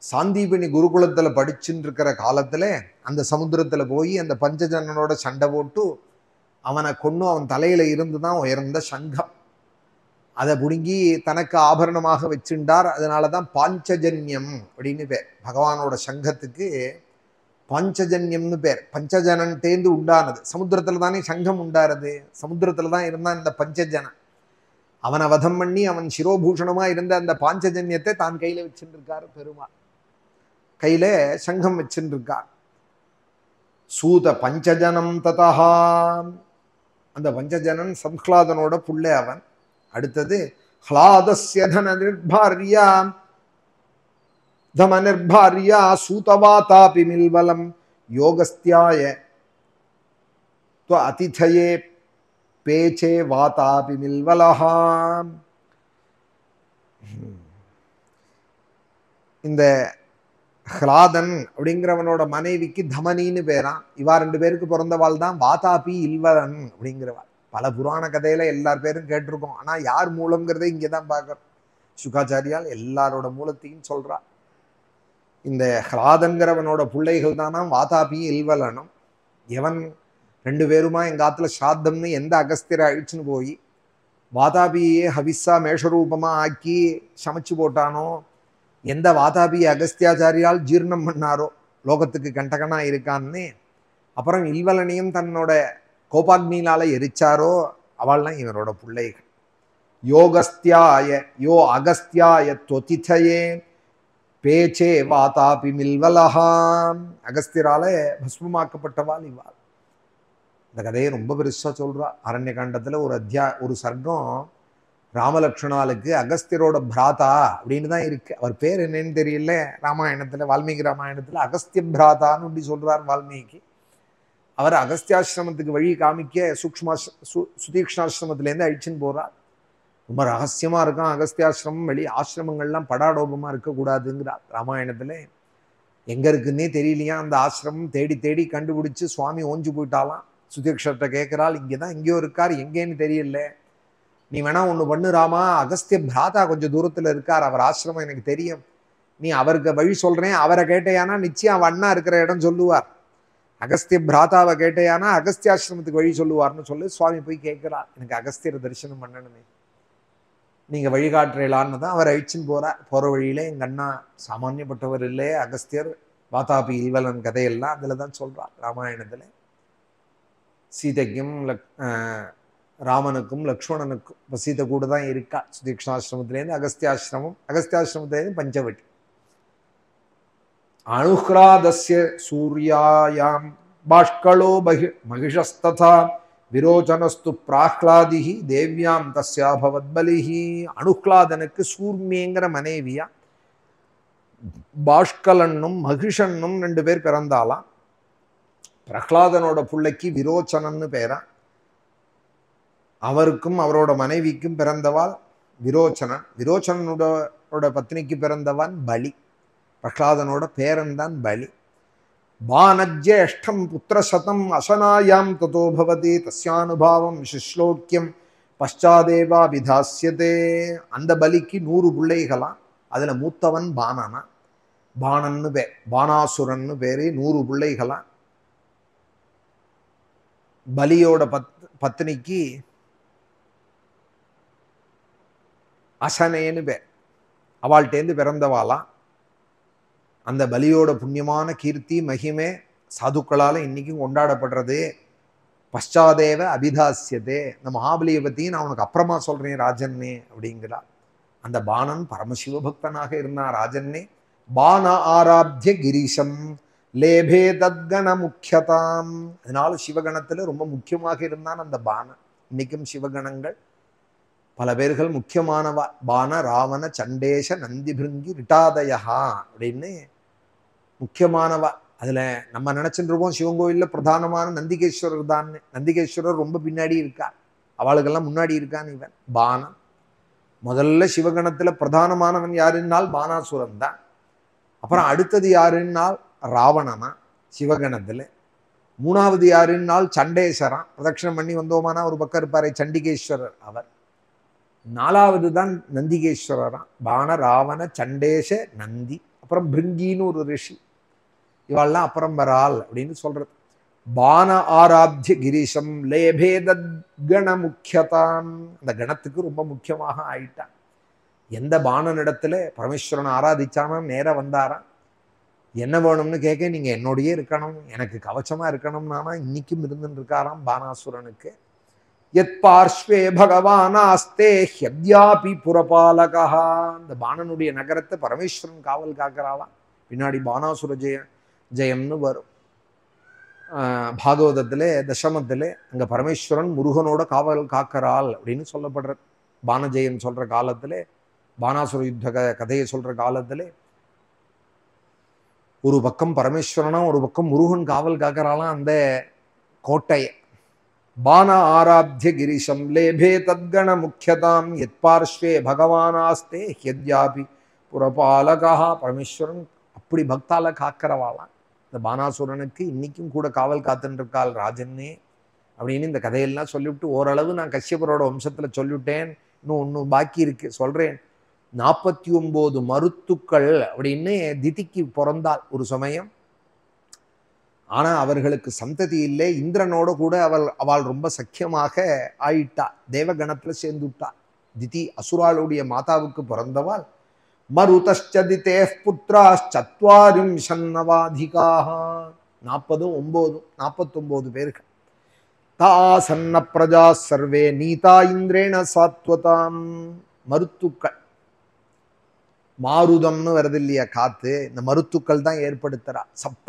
சாந்தீபனி குருகுலத்துல படிச்சுட்டு இருக்கிற காலத்துல அந்த சமுத்திரத்துல போய் அந்த பஞ்சஜனனோட சண்டை போட்டு அவனை கொன்னு அவன் தலையில இருந்துதான் உயர்ந்த சங்கம். அதை புடுங்கி தனக்கு ஆபரணமாக வச்சுட்டார். அதனாலதான் பாஞ்சஜன்யம் அப்படின்னு பேர். பகவானோட சங்கத்துக்கு பாஞ்சஜன்யம்னு பேர். பஞ்சஜனன்டேந்து உண்டானது. சமுத்திரத்துல தானே சங்கம் உண்டாருது. சமுத்திரத்துல தான் இருந்தான் இந்த பஞ்சஜனன். அவனை வதம் பண்ணி அவன் சிரோபூஷணமா இருந்த அந்த பாஞ்சஜன்யத்தை தான் கையில வச்சுட்டு இருக்காரு பெருமாள். கையில சங்கம் வச்சுட்டு இருக்கார். சூத பஞ்சஜனம் ததா. அந்த பஞ்சஜனன் சம்ஹ்லாதனோட புள்ளை அவன். அடுத்தது ஹ்லாதஸ்ய தன நிர்பார்யா தம நிர்பார்யா சூதவாதாபி மில்வலம் யோகஸ்தியாய அதிதயே பேச்சே வாதாபி மில்வலஹா. இந்த ஹ்லாதன் அப்படிங்கிறவனோட மனைவிக்கு தமனின்னு பேரான். இவா 2 பேருக்கு பிறந்தவாள் தான் வாதாபி இல்வலன் அப்படிங்கிறவாள். பல புராண கதையில எல்லார் பேரும் கேட்டிருக்கோம். ஆனா யார் மூலம்ங்கிறத இங்கதான் பார்க்கறோம். சுகாச்சாரியால் எல்லாரோட மூலத்தையும் சொல்றா. இந்த ஹ்லாதன்கிறவனோட பிள்ளைகள் தானா வாதாபி இல்வலனும். எவன் 2 பேருமா எங்க ஆத்துல சாத்தம்னு எந்த அகஸ்தியரை அழிச்சுன்னு போய் வாதாபியே ஹவிஸா மேஷரூபமா ஆக்கி சமைச்சு போட்டானோ, எந்த வாதாபி அகஸ்தியாச்சாரியால் ஜீர்ணம் பண்ணாரோ, லோகத்துக்கு கண்டகனா இருக்கான்னு, அப்புறம் இல்வலனையும் தன்னோட கோபாக்னியினால எரிச்சாரோ, அவள்லாம் இவனோட பிள்ளைகள். யோகஸ்தியாய யோ அகஸ்தியாய தொதிதயே பேச்சே வாதாபி மில்வலஹாம். அகஸ்தியரால பஸ்மமாக்கப்பட்டவாள் இவாள். இந்த கதையை ரொம்ப பெருசா சொல்றா. அரண்ய காண்டத்துல ஒரு சர்க்கம் ராமலக்ஷ்மணாலுக்கு அகஸ்தியரோட பிராதா அப்படின்னு தான் இருக்கு. அவர் பேர் என்னன்னு தெரியல. ராமாயணத்துல வால்மீகி ராமாயணத்துல அகஸ்திய பிராதான்னு அப்படி சொல்றார் வால்மீகி. அவர் அகஸ்தியாசிரமத்துக்கு வழி காமிக்க சுதீக்ஷ்ணாசிரமத்திலேருந்து அழிச்சுன்னு போறார். ரொம்ப ரகசியமா இருக்கான் அகஸ்தியாசிரமம். வெளி ஆசிரமங்கள்லாம் படாடோபமா இருக்கக்கூடாதுங்கிறார் ராமாயணத்துல. எங்க இருக்குன்னே தெரியலையா அந்த ஆசிரமம். தேடி தேடி கண்டுபிடிச்சு சுவாமி ஓஞ்சு போயிட்டாலாம். சுதீக்ஷர்கிட்ட கேட்கிறாள், இங்கதான் எங்கேயோ இருக்கார், எங்கேன்னு தெரியல, நீ வேணா ஒண்ணு பண்ணு ராமா, அகஸ்திய பிராதா கொஞ்சம் தூரத்துல இருக்கார், அவர் ஆசிரமம் எனக்கு தெரியும், நீ அவருக்கு வழி சொல்றேன், அவரை கேட்டையானா நிச்சயம் அவன் அண்ணா இருக்கிற இடம் சொல்லுவார், அகஸ்திய பிராதாவை கேட்டையானா அகஸ்தியாசிரமத்துக்கு வழி சொல்லுவார்னு சொல்லி சுவாமி போய் கேட்கிறார், எனக்கு அகஸ்தியரை தரிசனம் பண்ணணுமே, நீங்க வழிகாட்டுறீங்களான்னு தான் அவர் அழிச்சுன்னு போறார். போற வழியில எங்க அண்ணா சாமானியப்பட்டவர் இல்லை, அகஸ்தியர் வாதாபி இல்வலன் கதையெல்லாம் அதுல தான் சொல்றார் ராமாயணத்துல. சீதைக்கும் ராமனுக்கும் லக்ஷ்மணனுக்கும் இப்போ சீதை கூட தான் இருக்கா. சுதீக்ஷாசிரமத்திலேருந்து அகஸ்தியாசிரமத்திலேருந்து பஞ்சவட்டி. அனுஹ்ராதஸ்ய சூர்யாயாம் பாஷ்களோ மகிஷஸ்ததா விரோச்சனஸ்து பிராஹ்லாதிஹி தேவ்யாம் தஸ்யாபவத் பலிஹி. அனுஹ்லாதனுக்கு சூர்மிங்கிற மனைவியா பாஷ்கலன்னும் மகிஷன்னும் 2 பேர் பிறந்தாலாம். பிரஹ்லாதனோட பிள்ளைக்கு விரோச்சனன்னு பேரா. அவருக்கும் அவரோட மனைவிக்கும் பிறந்தவாள் விரோச்சனன். விரோச்சனனோட பத்னிக்கு பிறந்தவன் பலி. பிரஹ்லாதனோட பேரன் தான் பலி. பானஜ்யேஷ்டம் புத்திரசதம் அசனாயாம் ததோ பவதி தஸ்யானுபாவம் சிஸ்லோக்கியம் பஷ்சாதேவா விதாஸ்யதே. அந்த பலிக்கு 100 பிள்ளைகளாம். அதுல மூத்தவன் பானனா. பானன்னு பேர், பானாசுரன்னு பேரு. 100 பிள்ளைகளாம். பலியோட பத்னிக்கு அசனேன்னு பேர். அவள்கிட்டேருந்து பிறந்தவாளாம். அந்த பலியோட புண்ணியமான கீர்த்தி மகிமே சாதுக்களால இன்னைக்கும் கொண்டாடப்படுறது. பஷ்சாதேவ அபிதாசியதே. இந்த மகாபலியை பத்தி நான் உனக்கு அப்புறமா சொல்றேன் ராஜன்னே அப்படிங்கிறார். அந்த பானன் பரமசிவ பக்தனாக இருந்தான் ராஜன்னே. பான ஆராத்திய கிரீஷம் லேபே தத்கண முக்கியதாம். அதனால சிவகணத்துல ரொம்ப முக்கியமாக இருந்தான் அந்த பானன். இன்னைக்கும் சிவகணங்கள் பல பேர்கள் முக்கியமானவா. பான ராவண சண்டேஷ நந்தி பிருங்கி ரிட்டாதயா அப்படின்னு முக்கியமானவா. அதுல நம்ம நினைச்சுட்டு இருக்கோம் சிவன் கோயில்ல பிரதானமான நந்திகேஸ்வரர் தான். நந்திகேஸ்வரர் ரொம்ப பின்னாடி இருக்கார், அவளுக்கெல்லாம் முன்னாடி இருக்கான் இவன் பானன். முதல்ல சிவகணத்துல பிரதானமானவன் யாருன்னால் பானாசுரன் தான். அப்புறம் அடுத்தது யாருன்னால் ராவணனா சிவகணத்துல. 3வது யாருன்னால் சண்டேஸ்வரன். பிரதட்சணம் பண்ணி வந்தோமானா ஒரு பக்கம் இருப்பாரு சண்டிகேஸ்வரர் அவர். 4வது தான் நந்திகேஸ்வரரான். பான ராவண சண்டேஷ நந்தி அப்புறம் பிருங்கின்னு ஒரு ரிஷி, இவாள்லாம் அப்புறம் வராள் அப்படின்னு சொல்றது. பான ஆராத்திய கிரீஷம் லேபே தத்கண முக்கியதான். அந்த கணத்துக்கு ரொம்ப முக்கியமாக ஆயிட்டான். எந்த பானனிடத்துல பரமேஸ்வரனை ஆராதிச்சானா நேர வந்தாராம். என்ன வேணும்னு கேட்க, நீங்க என்னோடயே இருக்கணும், எனக்கு கவச்சமா இருக்கணும்னானா இன்னைக்கும் இருந்துட்டு இருக்காராம் பானாசுரனுக்கு. யத் பார்ஷ்வே பகவானாஸ்தே ஹ்யத்யாபி புரபாலகா. இந்த பானனுடைய நகரத்தை பரமேஸ்வரன் காவல் காக்கிறாளாம். பின்னாடி பானாசுர ஜெயம்னு வரும் பாகவதத்திலே தசமத்திலே. அங்க பரமேஸ்வரன் முருகனோட காவல் காக்கிறாள் அப்படின்னு சொல்லப்படுற பானஜெயம் சொல்ற காலத்திலே, பானாசுர யுத்த கதையை சொல்ற காலத்திலே ஒரு பக்கம் பரமேஸ்வரனா ஒரு பக்கம் முருகன் காவல் காக்கிறாளாம் அந்த கோட்டையை. பான ஆராத்திய கிரீஷம் லேபே தத்கண முக்கியதாம் யத் பார்ஷ்வே பகவானாஸ்தே ஹ்யத்யாபி புரபாலகா. பரமேஸ்வரன் அப்படி பக்தால காக்கிறவாளாம். இந்த பானாசுரனுக்கு இன்னைக்கும் கூட காவல் காத்துட்டு இருக்காள் ராஜன்னே அப்படின்னு இந்த கதையெல்லாம் சொல்லிவிட்டு, ஓரளவு நான் கஷ்யபரோட வம்சத்துல சொல்லிவிட்டேன், இன்னும் ஒன்று பாக்கி இருக்கு சொல்றேன். 49 மருத்துக்கள் அப்படின்னு திதிக்கு பிறந்தாள் ஒரு சமயம். ஆனா அவர்களுக்கு சந்ததி இல்லை. இந்திரனோட கூட அவள் ரொம்ப சக்கியமாக ஆயிட்டா, தேவகணத்துல சேர்ந்துட்டா. திதி அசுராளுடைய மாதாவுக்கு பிறந்தவாள். மருதஷ்சதிதே புத்ராஷ்சத்வாரிம் ஷன்னவாதிகாஹ. 49 பேர்கள். தாசன்ன பிரஜா சர்வே நீதா இந்திரேண சாத்வதாம். மருத்துக்கள், மாருதம்னு வருது இல்லையா காத்து, இந்த மருத்துக்கள் தான் ஏற்படுத்துறா. சப்த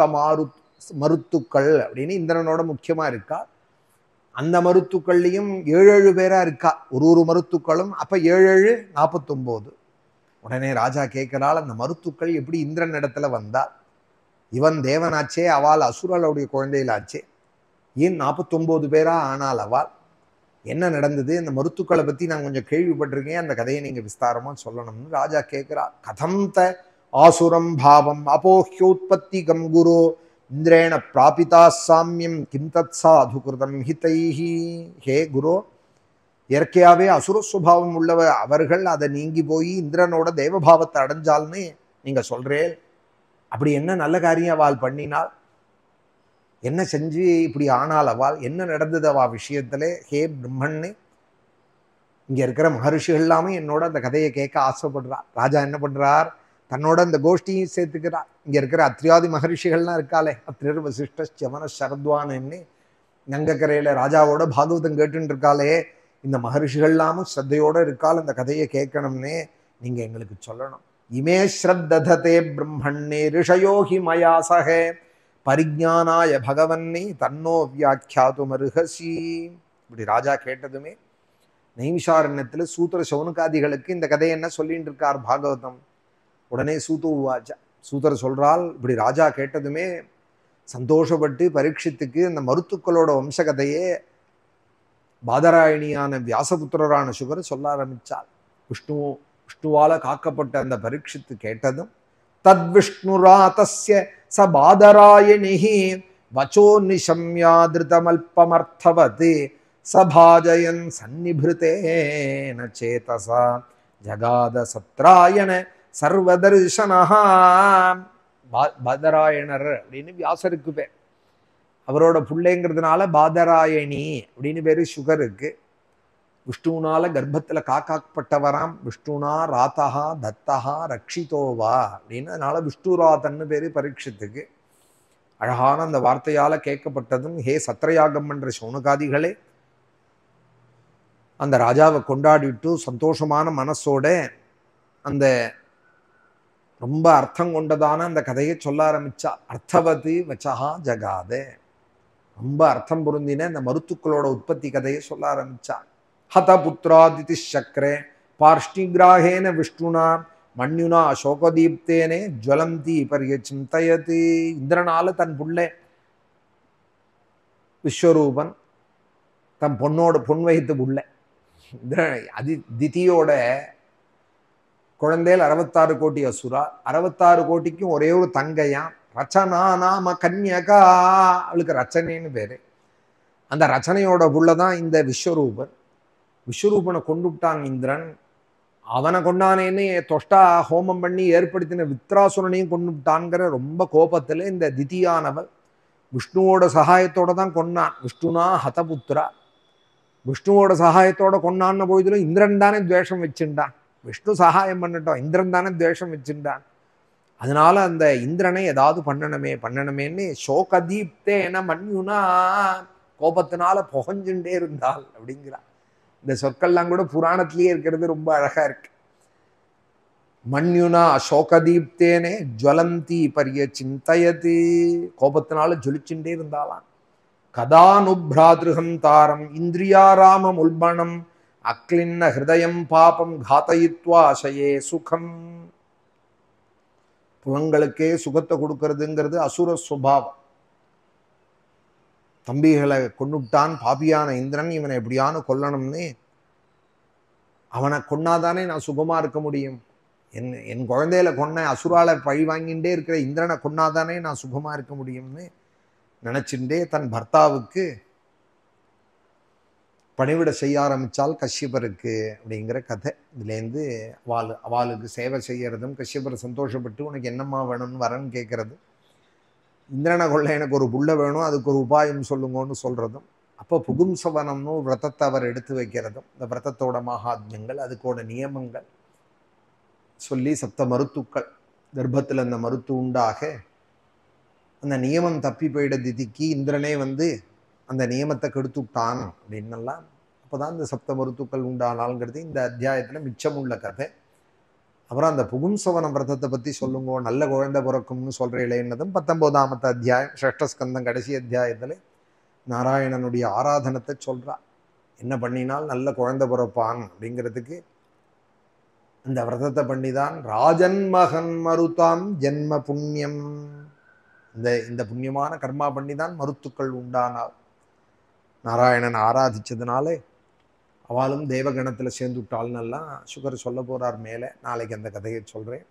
மருத்துக்கள் அப்படின்னு இந்திரனோட முக்கியமா இருக்கா. அந்த மருத்துக்கள்லையும் 7 பேரா இருக்கா. ஒரு மருத்துக்களும் அப்ப 7 49. உடனே ராஜா கேட்கிறாள், அந்த மருத்துக்கள் எப்படி இந்திரன் இடத்துல வந்தா? இவன் தேவனாச்சே, அவள் அசுரளுடைய குழந்தைகளாச்சே, ஏன் 49 பேரா ஆனால் அவள்? என்ன நடந்தது? இந்த மருத்துக்களை பத்தி நான் கொஞ்சம் கேள்விப்பட்டிருக்கேன், அந்த கதையை நீங்க விஸ்தாரமா சொல்லணும்னு ராஜா கேட்கிறார். கதம் த ஆசுரம் பாவம் அபோஹ்யோத்பத்தி கம் குரு இந்திரேண பிராபிதா சாமியம் கிம் தத் சாது கிருதம் ஹிதைஹி. ஹே குரு, இயற்கையாவே அசுர சுபாவம் உள்ளவ அவர்கள், அதை நீங்கி போய் இந்திரனோட தேவபாவத்தை அடைஞ்சால்னு நீங்க சொல்றேன். அப்படி என்ன நல்ல காரியம் அவள் பண்ணினாள்? என்ன செஞ்சு இப்படி ஆனால் அவள்? என்ன நடந்தது அவள் விஷயத்துல? ஹே பிரம்மன்னு, இங்க இருக்கிற மகர்ஷிகள் எல்லாமே என்னோட அந்த கதையை கேட்க ஆசைப்படுறார். ராஜா என்ன பண்றார்? தன்னோட அந்த கோஷ்டியும் சேர்த்துக்கிறார். இங்க இருக்கிற அத்ரியாதி மகர்ஷிகள்லாம் இருக்காளே, அத்ரியர் வசிஷ்ட சமன சரத்வான்னு கங்கக்கரையில ராஜாவோட பாகவதம் கேட்டுன்னு இருக்காளே, இந்த மகர்ஷிகள்லாமும் ஸ்ரத்தையோட இருக்கால் அந்த கதையை கேட்கணும்னே நீங்க எங்களுக்கு சொல்லணும். இமே ஸ்ரத்ததே பிரம்மண்ணே ரிஷயோகி மயா சகே பரிஜானாய பகவன்னே தன்னோ வியாக்கியாது மருகசி. இப்படி ராஜா கேட்டதுமே நைமிஷாரண்யத்துல சூத்திர சௌனகாதிகளுக்கு இந்த கதையை என்ன சொல்லிட்டு இருக்கார் பாகவதம். உடனே சூதர் சொல்றால், இப்படி ராஜா கேட்டதுமே சந்தோஷப்பட்டு பரீட்சித்துக்கு இந்த மருத்துக்களோட வம்சகதையே பாதராயணியான வியாசபுத்திரரான சுகர் சொல்ல ஆரம்பிச்சார். விஷ்ணுவால காக்கப்பட்ட அந்த பரீட்சித்து கேட்டதும், தத் விஷ்ணுரா தஸ்ய ச பாதராயணிஹி வச்சோ நிஷம்யாதிருதமல்பமர்த்தவத் சபாஜயன் சந்நிபிருதேன சேதசா ஜகாத சத்ராயண சர்வதர்ஷனஹா. பாதராயணர் அப்படின்னு வியாசருக்கு பேர். அவரோட பிள்ளைங்கிறதுனால பாதராயணி அப்படின்னு பேரு சுகருக்கு. விஷ்ணுனால கர்ப்பத்துல காக்காப்பட்டவராம். விஷ்ணுனா ராத்தஹா தத்தஹா ரக்ஷிதோவா அப்படின்னு, அதனால விஷ்ணுராதன்னு பேரு பரீட்சித்துக்கு. அழகான அந்த வார்த்தையால கேட்கப்பட்டதும், ஹே சத்திரயாகம் என்ற சௌனகாதிகளே, அந்த ராஜாவை கொண்டாடிட்டு சந்தோஷமான மனசோட அந்த ரொம்ப அர்த்தம் கொண்டதான அந்த கதையை சொல்ல ஆரம்பிச்சா. அர்த்தவதி வச்சஹா ஜகாதே, ரொம்ப அர்த்தம் பொருந்தின இந்த மருத்துக்களோட உற்பத்தி கதையை சொல்ல ஆரம்பிச்சா. ஹத புத்திராதிதி சக்கரே பார்ஷ்ணிகிராஹேன விஷ்ணுனா மண்யுனா அசோகதீப்தேனே ஜுவலந்தி பரியச்சிந்தயதி. இந்திரனால தன் புள்ளை விஸ்வரூபன், தன் பொன் வகித்து புள்ளை திதியோட குழந்தைகள் 66 கோடி அசுரா. 66 கோடிக்கும் ஒரே ஒரு தங்கையாம், ரச்சனா நாம கன்யகா. அவளுக்கு ரச்சனைன்னு பேரு. அந்த ரச்சனையோட புள்ளதான் இந்த விஸ்வரூபன். விஸ்வரூபனை கொண்டு விட்டான் இந்திரன். அவனை கொண்டானேன்னு தொஷ்டா ஹோமம் பண்ணி ஏற்படுத்தின வித்ராசுரனையும் கொண்டுட்டான்கிற ரொம்ப கோபத்துல இந்த திதியானவள் விஷ்ணுவோட சகாயத்தோட தான் கொன்னான். விஷ்ணுனா ஹதபுத்ரா, விஷ்ணுவோட சகாயத்தோட கொண்டான்னு போயதிலும் இந்திரன் தானே துவேஷம் வச்சுட்டான். விஷ்ணு சகாயம் பண்ணட்டும், இந்திரன் தானே துவேஷம் வச்சுட்டான். அதனால அந்த இந்திரனை ஏதாவது பண்ணணுமேன்னு சோகதீப்தேன மன்யுனா, கோபத்தினால புகஞ்சுட்டே இருந்தாள் அப்படிங்கிறான். இந்த சொற்கள்லாம் கூட புராணத்திலேயே இருக்கிறது ரொம்ப அழகா இருக்கு. மன்யுனா சோகதீப்தேனே ஜுவலந்தி பரிய சிந்தயதி, கோபத்தினால ஜொலிச்சுட்டே இருந்தாலாம். கதானுப்ராதிருகம் தாரம் இந்திரியாராமம் உல்பணம் அக்லின்ன ஹிருதயம் பாபம் காத்தயித்வா ஆசையே சுகம். புலங்களுக்கே சுகத்தை கொடுக்கறதுங்கிறது அசுர சுபாவம். தம்பிகளை கொண்டுட்டான் பாபியான இந்திரன், இவனை எப்படியானு கொல்லணும்னு, அவனை கொன்னாதானே நான் சுகமா இருக்க முடியும். என் குழந்தையில கொன்ன அசுரால பழி வாங்கிட்டே இருக்கிற இந்திரனை கொன்னாதானே நான் சுகமா இருக்க முடியும்னு நினைச்சுட்டே தன் பர்த்தாவுக்கு பணிவிட செய்ய ஆரம்பிச்சால் கஷ்யபருக்கு அப்படிங்கிற கதை. இதுலேருந்து அவளுக்கு சேவை செய்யறதும், கஷ்யபர் சந்தோஷப்பட்டு உனக்கு என்னம்மா வேணும்னு வரன்னு கேட்கறது, இந்திரனை கொள்ள எனக்கு ஒரு புள்ள வேணும் அதுக்கு ஒரு உபாயம் சொல்லுங்கன்னு சொல்றதும், அப்போ புகும்சவனம்னு விரதத்தை அவர் எடுத்து வைக்கிறதும், இந்த விரதத்தோட மகாத்மியங்கள் அதுக்கோட நியமங்கள் சொல்லி சப்த மருத்துக்கள் கர்ப்பத்தில் அந்த மருத்து உண்டாக அந்த நியமம் தப்பி போயிட திதிக்கு இந்திரனே அந்த நியமத்தை கெடுத்துட்டான் அப்படின்னெல்லாம். அப்போதான் இந்த சப்த மருத்துக்கள் உண்டானால்ங்கிறது இந்த அத்தியாயத்தில் மிச்சம் உள்ள கதை. அப்புறம் அந்த புகும்சவன விரதத்தை பற்றி சொல்லுங்க, நல்ல குழந்தை பிறக்கும்னு சொல்கிறீங்களேன்னதும் 19ஆம் அத்தியாயம் ஷஷ்டஸ்கந்தம் கடைசி அத்தியாயத்தில் நாராயணனுடைய ஆராதனத்தை சொல்றா. என்ன பண்ணினால் நல்ல குழந்தை பிறப்பான் அப்படிங்கிறதுக்கு அந்த விரதத்தை பண்ணிதான் ராஜன் மகன் மருதாம் ஜென்ம புண்ணியம், இந்த புண்ணியமான கர்மா பண்ணிதான் மருத்துக்கள் உண்டானால். நாராயணன் ஆராதிச்சதுனாலே அவளும் தேவகணத்தில் சேர்ந்துட்டாள்னெல்லாம் சுகர் சொல்ல போறார் மேலே. நாளைக்கு அந்த கதையை சொல்கிறேன்.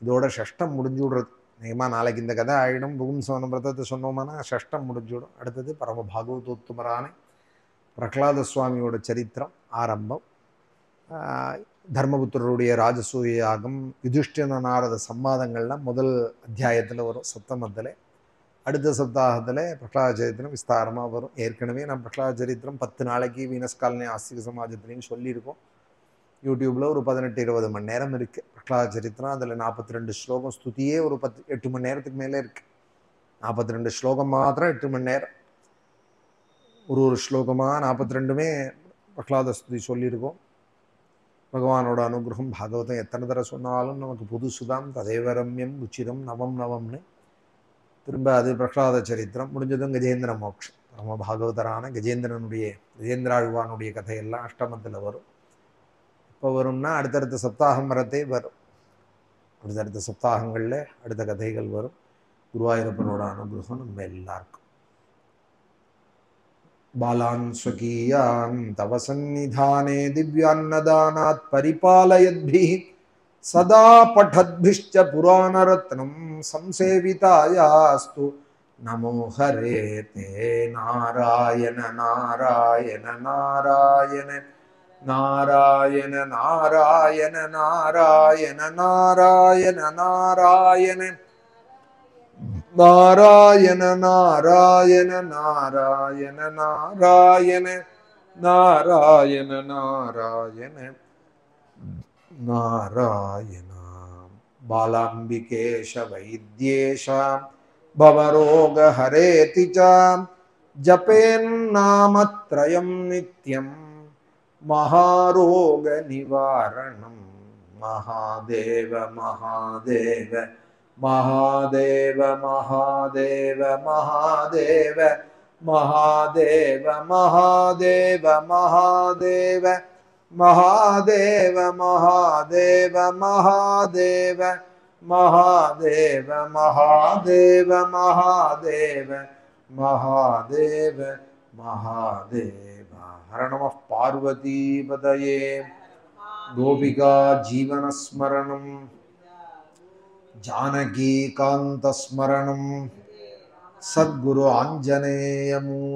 இதோட ஷஷ்டம் முடிஞ்சு விடுறது. நியமா நாளைக்கு இந்த கதை ஆகிடும். புகும்சவன விரதத்தை சொன்னோம்னா ஷஷ்டம் முடிஞ்சுவிடும். அடுத்தது பரம பாகவதோத்தமரான பிரகலாத சுவாமியோட சரித்திரம் ஆரம்பம். தர்மபுத்திரருடைய ராஜசூய யாகம், யுதிஷ்டிர நாரத சம்வாதங்கள்லாம் முதல் அத்தியாயத்தில் வரும் சப்தமத்தில். அடுத்த சப்தாகத்தில் பிரகலாத சரித்திரம் விஸ்தாரமாக வரும். ஏற்கனவே நான் பிரகலாத சரித்திரம் 10 நாளைக்கு வீனஸ் காலனி ஆஸ்திக சமாஜத்துலேன்னு சொல்லியிருக்கோம். யூடியூப்பில் ஒரு 18-20 மணி நேரம் இருக்குது பிரகலாத சரித்திரம். அதில் 42 ஸ்லோகம், ஸ்துதியே ஒரு 8 மணி நேரத்துக்கு மேலே இருக்குது. 42 ஸ்லோகம் மாத்திரம் 8 மணி நேரம். ஒரு ஸ்லோகமாக 42மே பிரகலாத ஸ்துதி சொல்லியிருக்கோம். பகவானோட அனுகிரகம் பாகவதம் எத்தனை தடவை சொன்னாலும் நமக்கு புதுசுதான். ததேவரம்யம் உச்சிதம் நவம் நவம்னு திரும்ப அது பிரகலாத சரித்திரம். முடிஞ்சதும் கஜேந்திர மோட்சம், நம்ம பாகவதரான கஜேந்திராழ்வானுடைய கதையெல்லாம் அஷ்டமத்தில் வரும். இப்போ வரும்னா அடுத்தடுத்த சப்தாகம் வரத்தே வரும். அடுத்தடுத்த சப்தாகங்களில் அடுத்த கதைகள் வரும். குருவாயூரப்பனோட அனுகிரகம் நம்ம எல்லாருக்கும். பாலான் ஸ்வகீயான் தவ சந்நிதானே திவ்யான்னதானாத் பரிபாலயத்பிஹி சதா படத்பிஷ்ச புராணரத்னம் சம்சேவிதாயாஸ்து நமோ ஹரே தே நாராயண நாராயண நாராயண நாராயண நாராயண நாராயண நாராயண நாராயண நாராயண நாராயண நாராயண நாராயண நாராயண நாராயண நாராயண. பாலாம்பிகேஷ வைத்யேஷாம் பவரோக ஹரேதி சாம் ஜபேன்னாமத்ரயம் நித்யம் மகாரோக நிவாரணம். மகாதேவ மகாதேவ மகாதேவ மகாதேவ மகாதேவ மகாதேவ மகாதேவ மகாதேவ மகாதேவ மகாதேவ மகாதேவ மகாதேவ மகாதேவ மகாதேவ மகாதேவ மகாதேவ. ஹர நமः பார்வதீபதயே. கோபிகா ஜீவனஸ்மரணம் ஜானகீகாந்தஸ்மரணம். சத்குரு ஆஞ்சநேயமூர்த்திகி.